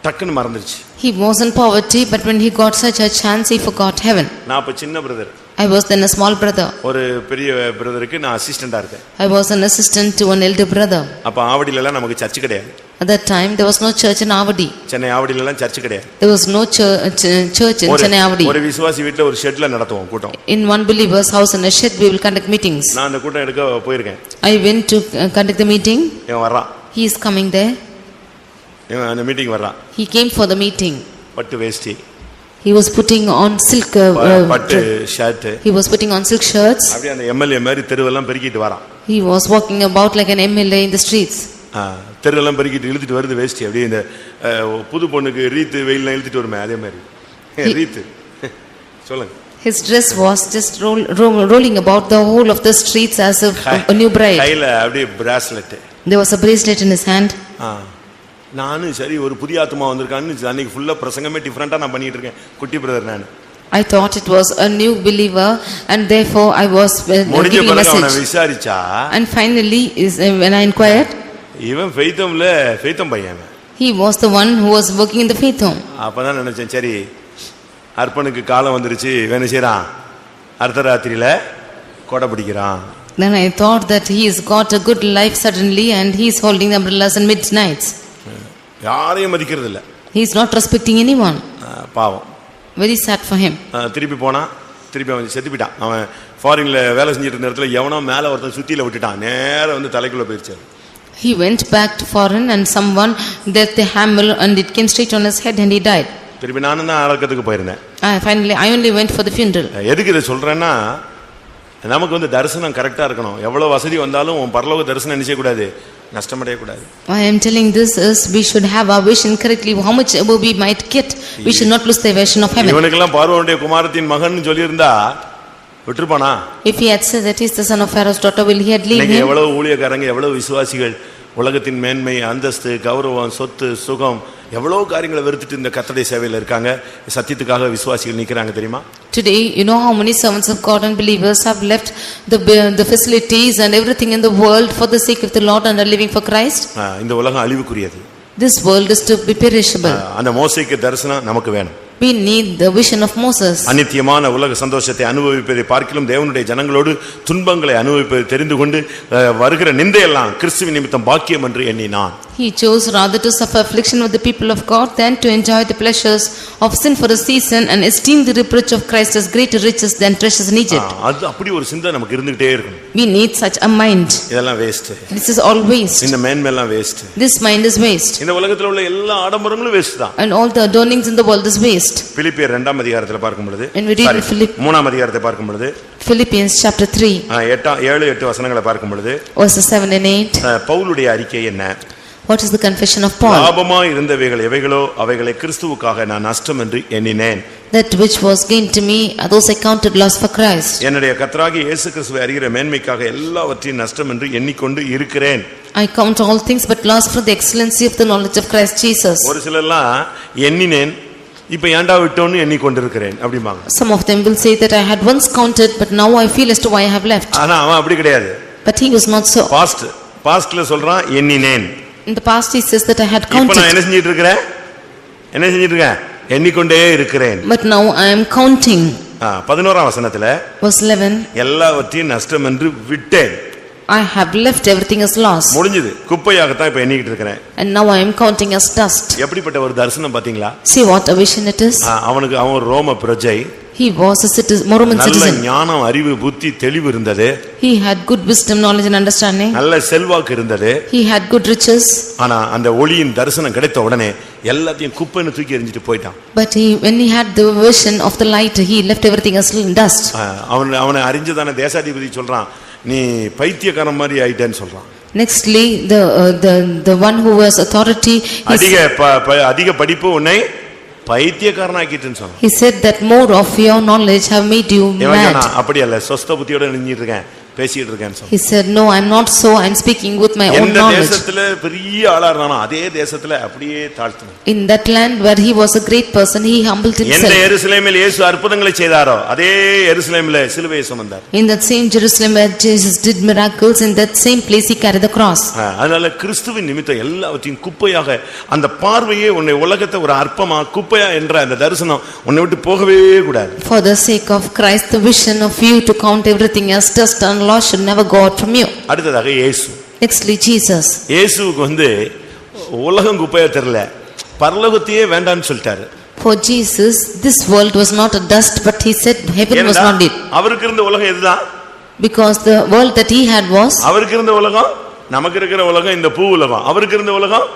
டக்குன்னு மறந்துருச்சு. He was in poverty, but when he got such a chance, he forgot heaven. நான் அப்ப சின்ன brother, I was then a small brother. ஒரு பெரிய பிரதருக்கு நான் அசிஸ்டண்டா இருக்கேன். I was an assistant to an elder brother. அப்ப ஆவடியில எல்லாம் நமக்கு சர்ச் கிடையாது. At that time, there was no church in Avadi. Chennai ஆவடியில எல்லாம் சர்ச் கிடையாது. There was no church in Chennai Avadi. ஒரு விசுவாசி வீட்ல ஒரு ஷெட்ல நடத்துவோம் கூட்டம். In one believer's house in a shed, we will conduct meetings. நான் அந்த கூட்டம் எடுக்க போயிருக்கேன். I went to conduct the meeting. இவன் வர்றான். He is coming there. இவன் அந்த மீட்டிங் வர்றான். He came for the meeting. பட்டு வேஷ்டி, He was putting on silk. பட்டு shirt, He was putting on silk shirts. அப்படியே அந்த எம்எல்ஏ மாதிரி தெருவெல்லாம் பெருக்கிட்டு வரான். He was walking about like an MLA in the streets. தெருவெல்லாம் பெருக்கிட்டு இழுத்துட்டு வருது வேஷ்டி. அப்படியே இந்த புது பொண்ணுக்கு ரீத்து வெயில்லாம் இழுத்துட்டு வருமே அதே மாதிரி ரீத்து. சொல்லுங்க. His dress was just rolling about the whole of the streets as a new bride. கையில அப்படியே bracelet. There was a bracelet in his hand. நானும் சரி ஒரு புதிய ஆத்மா வந்திருக்கான்னு அன்னைக்கு ஃபுல்லா பிரசங்கமே டிஃபரெண்டா நான் பண்ணிட்டு இருக்கேன். குட்டி பிரதர் நான். I thought it was a new believer and therefore I was giving a message. விசாரிச்சா And finally when I inquired, இவன் ஃபெய்தம் பையன். he was the one who was working in the faith home. அப்பதான் நினைச்சேன், சரி அர்ப்பனுக்கு காலம் வந்துருச்சு, வேணும் செய்யறான், அர்த்தராத்திரியில கொடை பிடிக்கிறான். Then I thought that he has got a good life suddenly and he is holding the umbrellas in midnights. யாரையும் மதிக்கிறது இல்ல. He is not respecting anyone. பாவம். Very sad for him. திருப்பி போனா திருப்பி அவன் செத்து போயிட்டான். அவன் ஃபாரின்ல வேலை செஞ்சிட்டு இருந்த இடத்துல எவனோ மேல ஒருத்தன் சுத்தியில விட்டுட்டான், நேரா வந்து தலைக்குள்ள போயிருச்சு. He went back to foreign and someone that the hammer and it came straight on his head and he died. திருப்பி நானும் தான் அடக்கத்துக்கு போயிருந்தேன். Finally I only went for the funeral. எதுக்கு இதை சொல்றேன்னா, நமக்கு வந்து தரிசனம் கரெக்டா இருக்கணும். எவ்வளவு வசதி வந்தாலும் பரலோக தரிசனம் நினைச்ச கூடாது, நஷ்டமடைய கூடாது. I am telling this is we should have our vision correctly. How much above we might get, we should not lose the vision of heaven. இவனுக்கெல்லாம் பார்வோனுடைய குமாரத்தின் மகன் சொல்லியிருந்தா விட்டுருப்பானா? If he had said that he is the son of Pharaoh's daughter, will he had leave him? எவ்வளவு ஊழியக்காரங்க, எவ்வளவு விசுவாசிகள் உலகத்தின் மேன்மை, அந்தஸ்து, கௌரவம், சொத்து, சுகம், எவ்வளவு காரியங்களை வெறுத்துட்டு இந்த கர்த்தருடைய சேவையில இருக்காங்க. சத்தியத்துக்காக விசுவாசிகள் நிக்கிறாங்க தெரியுமா? Today, you know how many servants of God and believers have left the facilities and everything in the world for the sake of the Lord and are living for Christ? இந்த உலகம் அழிவுக்குரியது. This world is to be perishable. அந்த மோசேக்கு தரிசனம் நமக்கு வேணும். We need the vision of Moses. அநித்தியமான உலக சந்தோஷத்தை அனுபவிப்பதை பார்க்கிலும் தேவனுடைய ஜனங்களோடு துன்பங்களை அனுபவிப்பதை தெரிந்து கொண்டு வருகிற நிந்தையெல்லாம் கிறிஸ்துவின் நிமித்தம் பாக்கியம் என்று எண்ணினான். He chose rather to suffer affliction with the people of God than to enjoy the pleasures of sin for a season and esteem the reproach of Christ as greater riches than treasures in Egypt. அது அப்படி ஒரு சிந்தை நமக்கு இருந்துட்டே இருக்கணும். We need such a mind. இதெல்லாம் waste. This is all waste. இந்த மேன்மைலாம் waste. This mind is waste. இந்த உலகத்துல உள்ள எல்லா ஆடம்பரங்களும் வேஸ்ட் தான். And all the adornings in the world is waste. பிலிப்பியர் 2ஆம் அதிகாரத்துல பார்க்கும் பொழுது, When we read in 3ஆம் அதிகாரத்தை பார்க்கும் பொழுது, Philippians chapter 3 7-8 வசனங்களை பார்க்கும் பொழுது, verses 7 and 8, பவுலுடைய அறிக்கை என்ன? what is the confession of Paul? லாபமாய் இருந்தவைகள் எவைகளோ அவைகளை கிறிஸ்துவுக்காக நான் நஷ்டம் என்று எண்ணினேன். That which was gain to me, those I counted loss for Christ. என்னுடைய கர்த்தராகிய இயேசு கிறிஸ்துவை அறிகிற மேன்மைக்காக எல்லாவற்றையும் நஷ்டம் என்று எண்ணிக்கொண்டு இருக்கிறேன். I count all things but loss for the excellency of the knowledge of Christ Jesus. ஒரு சிலர்லாம் எண்ணினேன் இப்ப ஏண்டா விட்டோன்னு எண்ணிக்கொண்டிருக்கிறேன் அப்படிம்பாங்க. Some of them will say that I had once counted but now I feel as to why I have left. ஆனா அவன் அப்படி கிடையாது. But he was not so. பாஸ்ட்ல சொல்றான் எண்ணினேன். In the past he says that I had இப்ப counted. நான் என்ன செஞ்சிட்டு இருக்கேன்? எண்ணிக்கொண்டே இருக்கிறேன். But now I am counting. 11ஆம் வசனத்துல Verse 11, எல்லாவற்றையும் நஷ்டம் என்று விட்டேன். I have left everything as loss. முடிஞ்சது. குப்பையாகத்தான் இப்ப எண்ணிக்கிட்டு இருக்கிறேன். And now I am counting as dust. எப்படிப்பட்ட ஒரு தரிசனம் பாத்தீங்களா? See what a vision it is. அவன் ரோம பிரஜை. He was a Roman நல்ல citizen. ஞானம், அறிவு, புத்தி, தெளிவு இருந்தது. He had good wisdom, knowledge and understanding. நல்ல செல்வாக்கு இருந்தது. He had good riches. ஆனா அந்த ஒளியின் தரிசனம் கிடைத்த உடனே எல்லாத்தையும் குப்பைன்னு தூக்கி எறிஞ்சிட்டு போயிட்டான். But when he had the vision of the light, he left everything as dust. அவனை அறிஞ்சதான தேசாதிபதி சொல்றான், நீ பைத்தியக்காரன் மாதிரி ஆயிட்டேன்னு சொல்றான். Nextly, the one who was authority, அதிக படிப்பு உன்னை பைத்தியக்காரனாக்கிட்டுன்னு சொன்னான். he said that more of your knowledge have made you mad. அப்படி அல்ல, சொஸ்த புத்தியோட நின்னுட்டு இருக்கேன், பேசிட்டு இருக்கேன். He said, no, I am not so, I am speaking with my own எந்த knowledge. தேசத்துல பெரிய ஆளா இருந்தானோ அதே தேசத்துல அப்படியே தாழ்த்தினான். In that land where he was a great person, he humbled himself. எந்த எருசலேமில் இயேசு அற்புதங்களை செய்தாரோ அதே எருசலேமில் சிலுவையை சுமந்தார். In that same Jerusalem where Jesus did miracles, in that same place he carried the cross. அதனால கிறிஸ்துவின் நிமித்தம் எல்லாவற்றையும் குப்பையாக, அந்த பார்வையே உன்னை உலகத்தை ஒரு அற்பமா குப்பையா என்ற அந்த தரிசனம் உன்னை விட்டு போகவே கூடாது. For the sake of Christ, the vision of you to count everything as dust and loss should never go out from you. அடுத்ததாக இயேசு. Nextly, Jesus. இயேசுவுக்கு உலகம் குப்பையா தெரியல, பரலோகத்தையே வேண்டாம்னு சொல்லிட்டாரு. For Jesus, this world was not a dust, but he said heaven was not it. அவருக்கு இருந்த உலகம் எதுதான்? Because the world that he had was, அவருக்கு இருந்த உலகம் நமக்கு இருக்கிற உலகம், இந்த பூ உலகம். அவருக்கு இருந்த உலகம்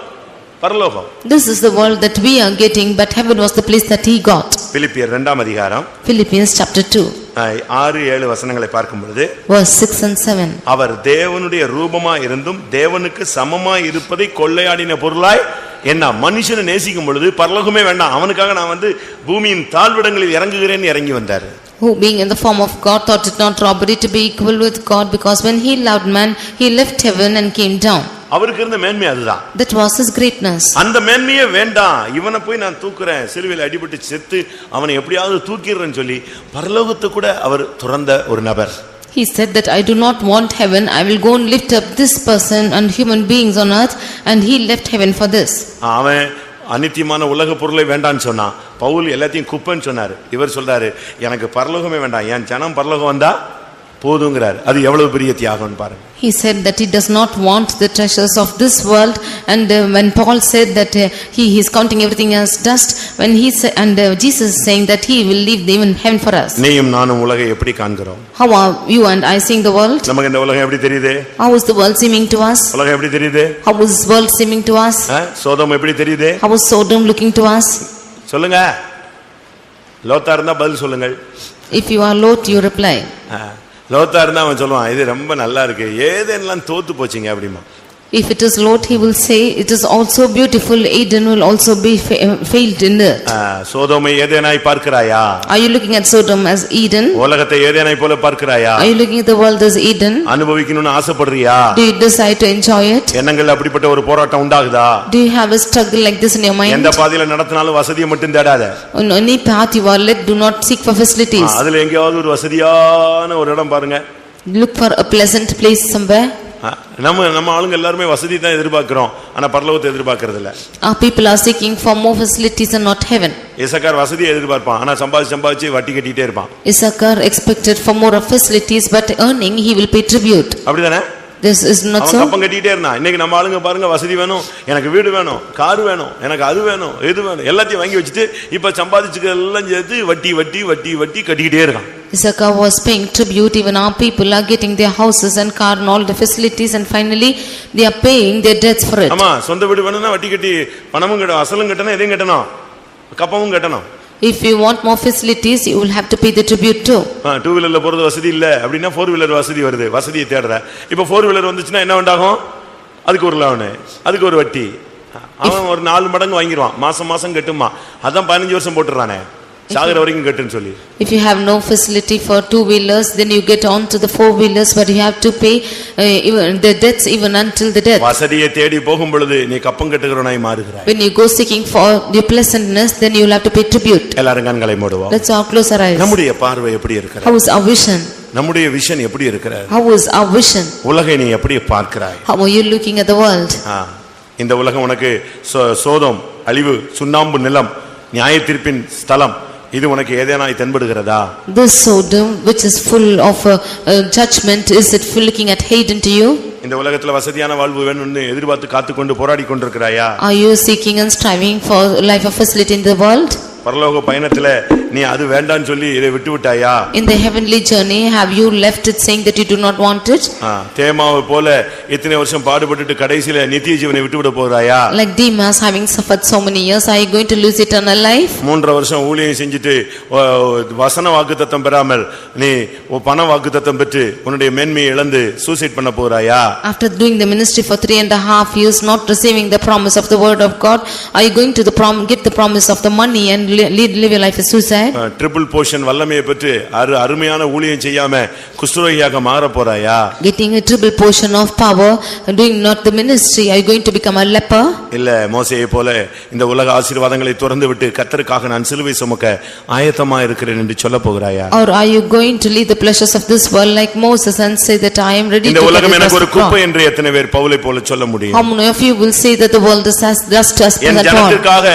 பரலோகம். this is the world that we are getting, but heaven was the place that he got. பிலிப்பியர் 2ஆம் அதிகாரம் Philippians chapter 2 6-7 வசனங்களை பார்க்கும் பொழுது, verse 6 and 7, அவர் தேவனுடைய ரூபமாய் இருந்தும் தேவனுக்கு சமமாய் இருப்பதை கொள்ளையாடின பொருளாய் என்ன மனுஷனை நேசிக்கும் பொழுது பரலோகமே வேண்டாம், அவனுக்காக நான் பூமியின் தாழ்விடங்களில் இறங்குகிறேன்னு இறங்கி வந்தார். who being in the form of God thought it not robbery to be equal with God, because when he loved man, he left heaven and came down. அவருக்கு இருந்த மேன்மை அதுதான். That was his greatness. அந்த மேன்மையே வேண்டாம், இவனை போய் நான் தூக்குறேன், சிலுவையில் அடிபட்டு செத்து அவனை எப்படியாவது தூக்கிடுறேன்னு சொல்லி பரலோகத்தை கூட அவர் துறந்த ஒரு நபர். He said that I do not want heaven, I will go and lift up this person and human beings on earth, and he left heaven for this. அவன் அநித்தியமான உலக பொருளை வேண்டான்னு சொன்னான். பவுல் எல்லாத்தையும் குப்பைன்னு சொன்னாரு. இவர் சொல்றாரு, எனக்கு பரலோகமே வேண்டாம், என் ஜனம் பரலோகம் வந்தா போதுங்கிறார். அது எவ்வளவு பெரிய தியாகம்னு பாருங்க. He said that he does not want the treasures of this world, and when Paul said that he is counting everything as dust, when he said, and Jesus is saying that he will leave even heaven for us. நீயும் நானும் உலகை எப்படி காண்கிறோம்? How are you and I seeing the world? நமக்கு இந்த உலகம் எப்படி தெரியுது? How is the world seeming to us? உலகம் எப்படி தெரியுது? How is this world seeming to us? Sodom எப்படி தெரியுது? How is Sodom looking to us? சொல்லுங்க, லோத்தா இருந்தா பதில் சொல்லுங்கள். If you are Lot, you reply. Lodha இருந்தா அவன் சொல்லுவான், இது ரொம்ப நல்லா இருக்கு, ஏதேனெல்லாம் தோத்து போச்சுங்க அப்படிமா. If it is Lot, he will say it is also beautiful, Eden will also be failed in it. சோதோமை ஏதேனாய் பார்க்கிறாயா? Are you looking at Sodom as Eden? உலகத்தை ஏதேனாய் போல பார்க்கிறாயா? Are you looking at the world as Eden? அனுபவிக்கணும்னு ஆசைப்படுறியா? Do you desire to enjoy it? எண்ணங்கள் அப்படிப்பட்ட ஒரு போராட்டம் உண்டாகுதா? Do you have a struggle like this in your mind? எந்த பாதையில நடத்தினாலும் வசதியை மட்டும் தேடாத. On any path you are led, do not seek for facilities. அதுல எங்கயாவது ஒரு வசதியான ஒரு இடம் பாருங்க. Look for a pleasant place somewhere. நம்ம ஆளுங்க எல்லாரும் வசதி தான் எதிர்பார்க்கிறோம், ஆனா பரலோகத்தை எதிர்பார்க்கிறது இல்ல. Our people are seeking for more facilities and not heaven. Issachar வசதியை எதிர்பார்ப்பான், ஆனா சம்பாதிச்சு வட்டி கட்டிட்டே இருப்பான். Issachar expected for more of facilities, but earning he will pay tribute. அப்படிதானே? This is not அவன் so. கப்பம் கட்டிட்டே இருந்தான். இன்னைக்கு நம்ம ஆளுங்க பாருங்க, வசதி வேணும், எனக்கு வீடு வேணும், கார் வேணும், எனக்கு அது வேணும், எது வேணும் எல்லாத்தையும் வாங்கி வச்சுட்டு இப்ப சம்பாதிச்சுக்க எல்லாம் சேர்த்து வட்டி வட்டி வட்டி வட்டி கட்டிக்கிட்டே இருக்கான். Issachar was paying tribute. Even our people are getting their houses and car and all the facilities, and finally they are paying their debts for it. ஆமா, சொந்த வீடு வேணும்னா வட்டி கட்டி பணமும் கட்டணும், அசலும் கட்டணும், எதையும் கட்டணும், கப்பமும் கட்டணும். If you want more facilities, you will have to pay the tribute too. Two வீலர்ல போறது வசதி இல்ல அப்படின்னா ஃபோர் வீலர் வசதி வருது, வசதியை தேடுற. இப்ப ஃபோர் வீலர் வந்துச்சுன்னா என்ன உண்டாகும்? அதுக்கு ஒரு லோனு, அதுக்கு ஒரு வட்டி. அவன் ஒரு 4 மடங்கு வாங்கிடுவான், மாசம் மாசம் கட்டுமா. அதான் 15 வருஷம் போட்டுறானே, சாகர வரைக்கும் கட்டுன்னு சொல்லி. If you have no facility for 2-wheelers, then you get on to the 4-wheelers, but you have to pay even the debts even until the death. வசதியை தேடி போகும் பொழுது நீ கப்பம் கட்டுகிறவனாய் மாறுகிறாய். When you go seeking for your pleasantness, then you will have to pay tribute. எல்லாரும் கண்களை மூடுவோம். Let's all close our eyes. நம்முடைய பார்வை எப்படி இருக்கிறது? How is our vision? நம்முடைய விஷன் எப்படி இருக்கிறது? How is our vision? உலகை நீ எப்படி பார்க்கிறாய்? How are you looking at the world? இந்த உலகம் உனக்கு சோதம், அழிவு, சுண்ணாம்பு நிலம், நியாய தீர்ப்பின் ஸ்தலம், இது உனக்கு ஏதேனாய் தென்படுகிறதா? This Sodom which is full of judgment, is it full looking at hate into you? இந்த உலகத்துல வசதியான வாழ்வு வேணும்னு எதிர்பார்த்து காத்துக்கொண்டு போராடி கொண்டிருக்கிறாயா? Are you seeking and striving for life of facility in the world? பரலோக பயணத்துல நீ அது வேண்டான்னு சொல்லி இதை விட்டு விட்டாயா? In the heavenly journey, have you left it saying that you do not want it? தேமாவை போல இத்தனை வருஷம் பாடுபட்டுட்டு கடைசியில நித்திய ஜீவனை விட்டு விட போறாயா? Like Demas, having suffered so many years, are you going to lose eternal life? 3 வருஷம் ஊழியம் செஞ்சுட்டு வசன வாக்குத்தத்தம் பெறாமல் நீ பண வாக்குத்தத்தம் பெற்று உன்னுடைய மேன்மையை இழந்து சூசைட் பண்ண போறாயா? After doing the ministry for 3.5 years, not receiving the promise of the word of God, are you going to get the promise of the money and live your life as suicide? Triple portion வல்லமையை பெற்று அருமையான ஊழியம் செய்யாம குஷ்டரோகியாக மாற போறாயா? Getting a triple portion of power and doing not the ministry, are you going to become a leper? இல்ல, மோசேயை போல இந்த உலக ஆசீர்வாதங்களை துறந்து விட்டு கர்த்தருக்காக நான் சிலுவை சுமக்க ஆயத்தமா இருக்கிறேன் என்று சொல்ல போகிறாயா? Or are you going to leave the pleasures of this world like Moses and say that I am ready to இந்த உலகம் எனக்கு ஒரு carry the cross? குப்பை என்று எத்தனை பேர் பவுலை போல சொல்ல முடியும்? How many of you will say that the world is as dust as N Paul? ஜனத்திற்காக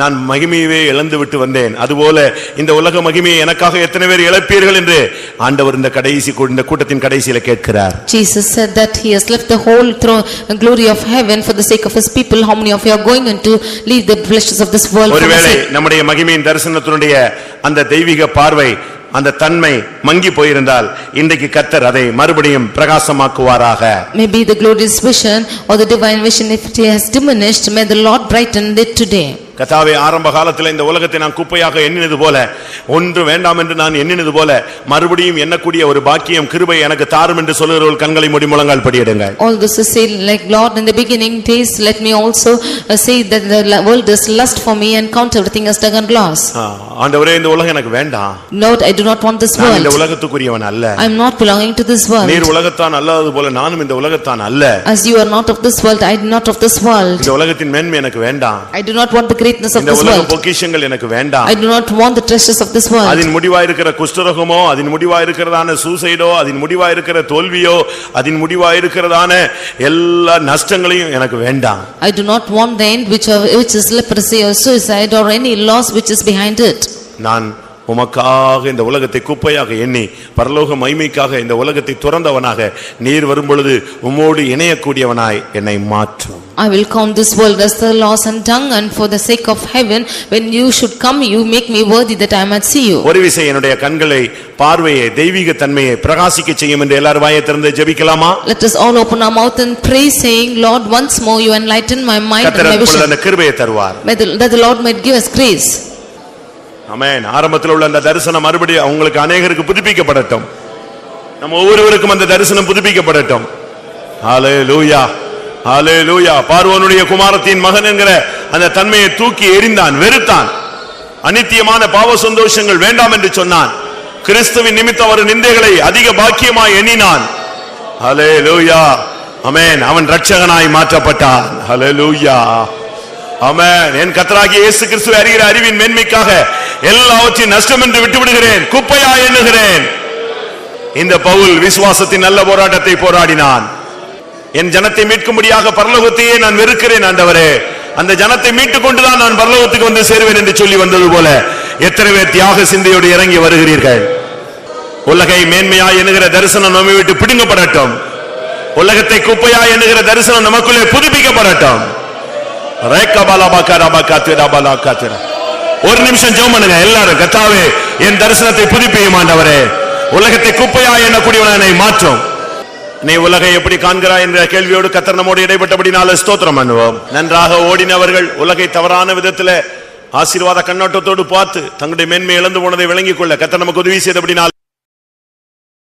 நான் மகிமையை இழந்து விட்டு வந்தேன், அதுபோல இந்த உலக மகிமையை எனக்காக எத்தனை பேர் இழப்பீர்கள் என்று ஆண்டவர் இந்த கூட்டத்தின் கடைசியில கேட்கிறார். Jesus said that he has left the whole throne and glory of heaven for the sake of his people. How many of you are going to leave the pleasures of this world for the ஒருவேளை sake? நம்முடைய மகிமையின் தரிசனத்தினுடைய அந்த தெய்வீக பார்வை, அந்த தன்மை மங்கி போயிருந்தால் இன்றைக்கு கர்த்தர் அதை மறுபடியும் பிரகாசமாக்குவாராக. Maybe the glorious vision or the divine vision, if it has diminished, may the Lord brighten it today. கர்த்தாவே, ஆரம்ப காலத்தில் இந்த உலகத்தை நான் குப்பையாக எண்ணினது போல, ஒன்று வேண்டாம் என்று நான் எண்ணினது போல மறுபடியும் எண்ணக்கூடிய ஒரு பாக்கியம் கிருபை எனக்கு தாரும் என்று சொல்லுகிறவர்கள் கண்களை மூடி முழங்கால் படியிடுங்க. All this is say like Lord in the beginning days, let me also say that the world is lust for me and count everything as dung and glass. ஆண்டவரே, இந்த உலகம் எனக்கு வேண்டாம். Lord, I do not want this நான் world. இந்த உலகத்துக்குரியவன் அல்ல. I am not belonging to this world. நீர் உலகத்தான் அல்லாதது போல நானும் இந்த உலகத்தான் அல்ல. As you are not of this world, I am not of this world. இந்த உலகத்தின் மேன்மை எனக்கு வேண்டாம். I do not want the greatness of இந்த this உலக world. பொக்கிஷங்கள் எனக்கு வேண்டாம். I do not want the treasures of this world. அதின் முடிவாயிருக்கிற குஷ்டரோகமோ, அதின் முடிவாயிருக்கிறதான சூசைடோ, அதின் முடிவாயிருக்கிற தோல்வியோ, அதின் முடிவாயிருக்கிறதான எல்லா நஷ்டங்களையும் எனக்கு வேண்டாம். I do not want the end which is leprosy or suicide or any loss which is behind it. நான் உமக்காக இந்த உலகத்தை குப்பையாக எண்ணி பரலோக மகிமைக்காக இந்த உலகத்தை துறந்தவனாக நீர் வரும்பொழுது உம்மோடு இணையக்கூடியவனாய் என்னை மாற்றும். I will count this world as the loss and dung, and for the sake of heaven, when you should come, you make me worthy that I might see you. ஒரு விசை என்னுடைய கண்களை, பார்வையை, தெய்வீக தன்மையை பிரகாசிக்க செய்யும் என்று எல்லாரும் வாயை திறந்து ஜெபிக்கலாமா? Let us all open our mouth and pray, saying, Lord, once more you enlighten my mind and my vision. அந்த கிருபையை தருவார். That the Lord might give us grace. ஆமென். ஆரம்பத்தில் உள்ள அந்த தரிசனம் மறுபடியும் உங்களுக்கு அநேகருக்கு புதுப்பிக்கப்படட்டும். நம்ம ஒவ்வொருவருக்கும் அந்த தரிசனம் புதுப்பிக்கப்படட்டும். ஹல்லேலூயா, ஹல்லேலூயா. பார்வோனுடைய குமாரத்தின் மகன் என்கிற அந்த தன்மையை தூக்கி எறிந்தான், வெறுத்தான். அநித்தியமான பாவ சந்தோஷங்கள் வேண்டாம் என்று சொன்னான். கிறிஸ்துவின் நிமித்தம் ஒரு நிந்தைகளை அதிக பாக்கியமாய் எண்ணினான். ஹல்லேலூயா, ஆமென். அவன் இரட்சகனாய் மாற்றப்பட்டான். ஹல்லேலூயா, ஆமென். என் கர்த்தராகிய இயேசு கிறிஸ்துவை அறிகிற அறிவின் மேன்மைக்காக எல்லாவற்றையும் நஷ்டம் என்று விட்டு விடுகிறேன், குப்பையா எண்ணுகிறேன். இந்த பவுல் விசுவாசத்தின் நல்ல போராட்டத்தை போராடினான். என் ஜனத்தை மீட்கும்படியாக பரலோகத்தையே நான் வெறுக்கிறேன் ஆண்டவரே, அந்த ஜனத்தை மீட்டுக் கொண்டுதான் நான் பரலோகத்துக்கு வந்து சேருவேன் என்று சொல்லி வந்தது போல எத்தனை பேர் தியாக சிந்தையோடு இறங்கி வருகிறீர்கள்? உலகை மேன்மையா என்கிற தரிசனம் நம்மை விட்டு பிடுங்கப்படட்டும். உலகத்தை குப்பையா என்கிற தரிசனம் நமக்குள்ளே புதுப்பிக்கப்படட்டும். ஒரு நிமிஷம் ஜெபம் பண்ணுங்க எல்லாரும். கர்த்தாவே, என் தரிசனத்தை புதுப்பியும் ஆண்டவரே. உலகத்தை குப்பையா எண்ணக்கூடியவனை மாற்றும். நீ உலகை எப்படி காண்கிறாய் என்ற கேள்வியோடு கர்த்தர் நம்மோடு இடைப்பட்டபடினால ஸ்தோத்திரம் பண்ணுவோம். நன்றாக ஓடினவர்கள் உலகை தவறான விதத்துல ஆசீர்வாத கண்ணோட்டத்தோடு பார்த்து தங்களுடைய மேன்மை இழந்து போனதை விளங்கிக் கொள்ள கர்த்தர் நமக்கு உதவி செய்தபடினால்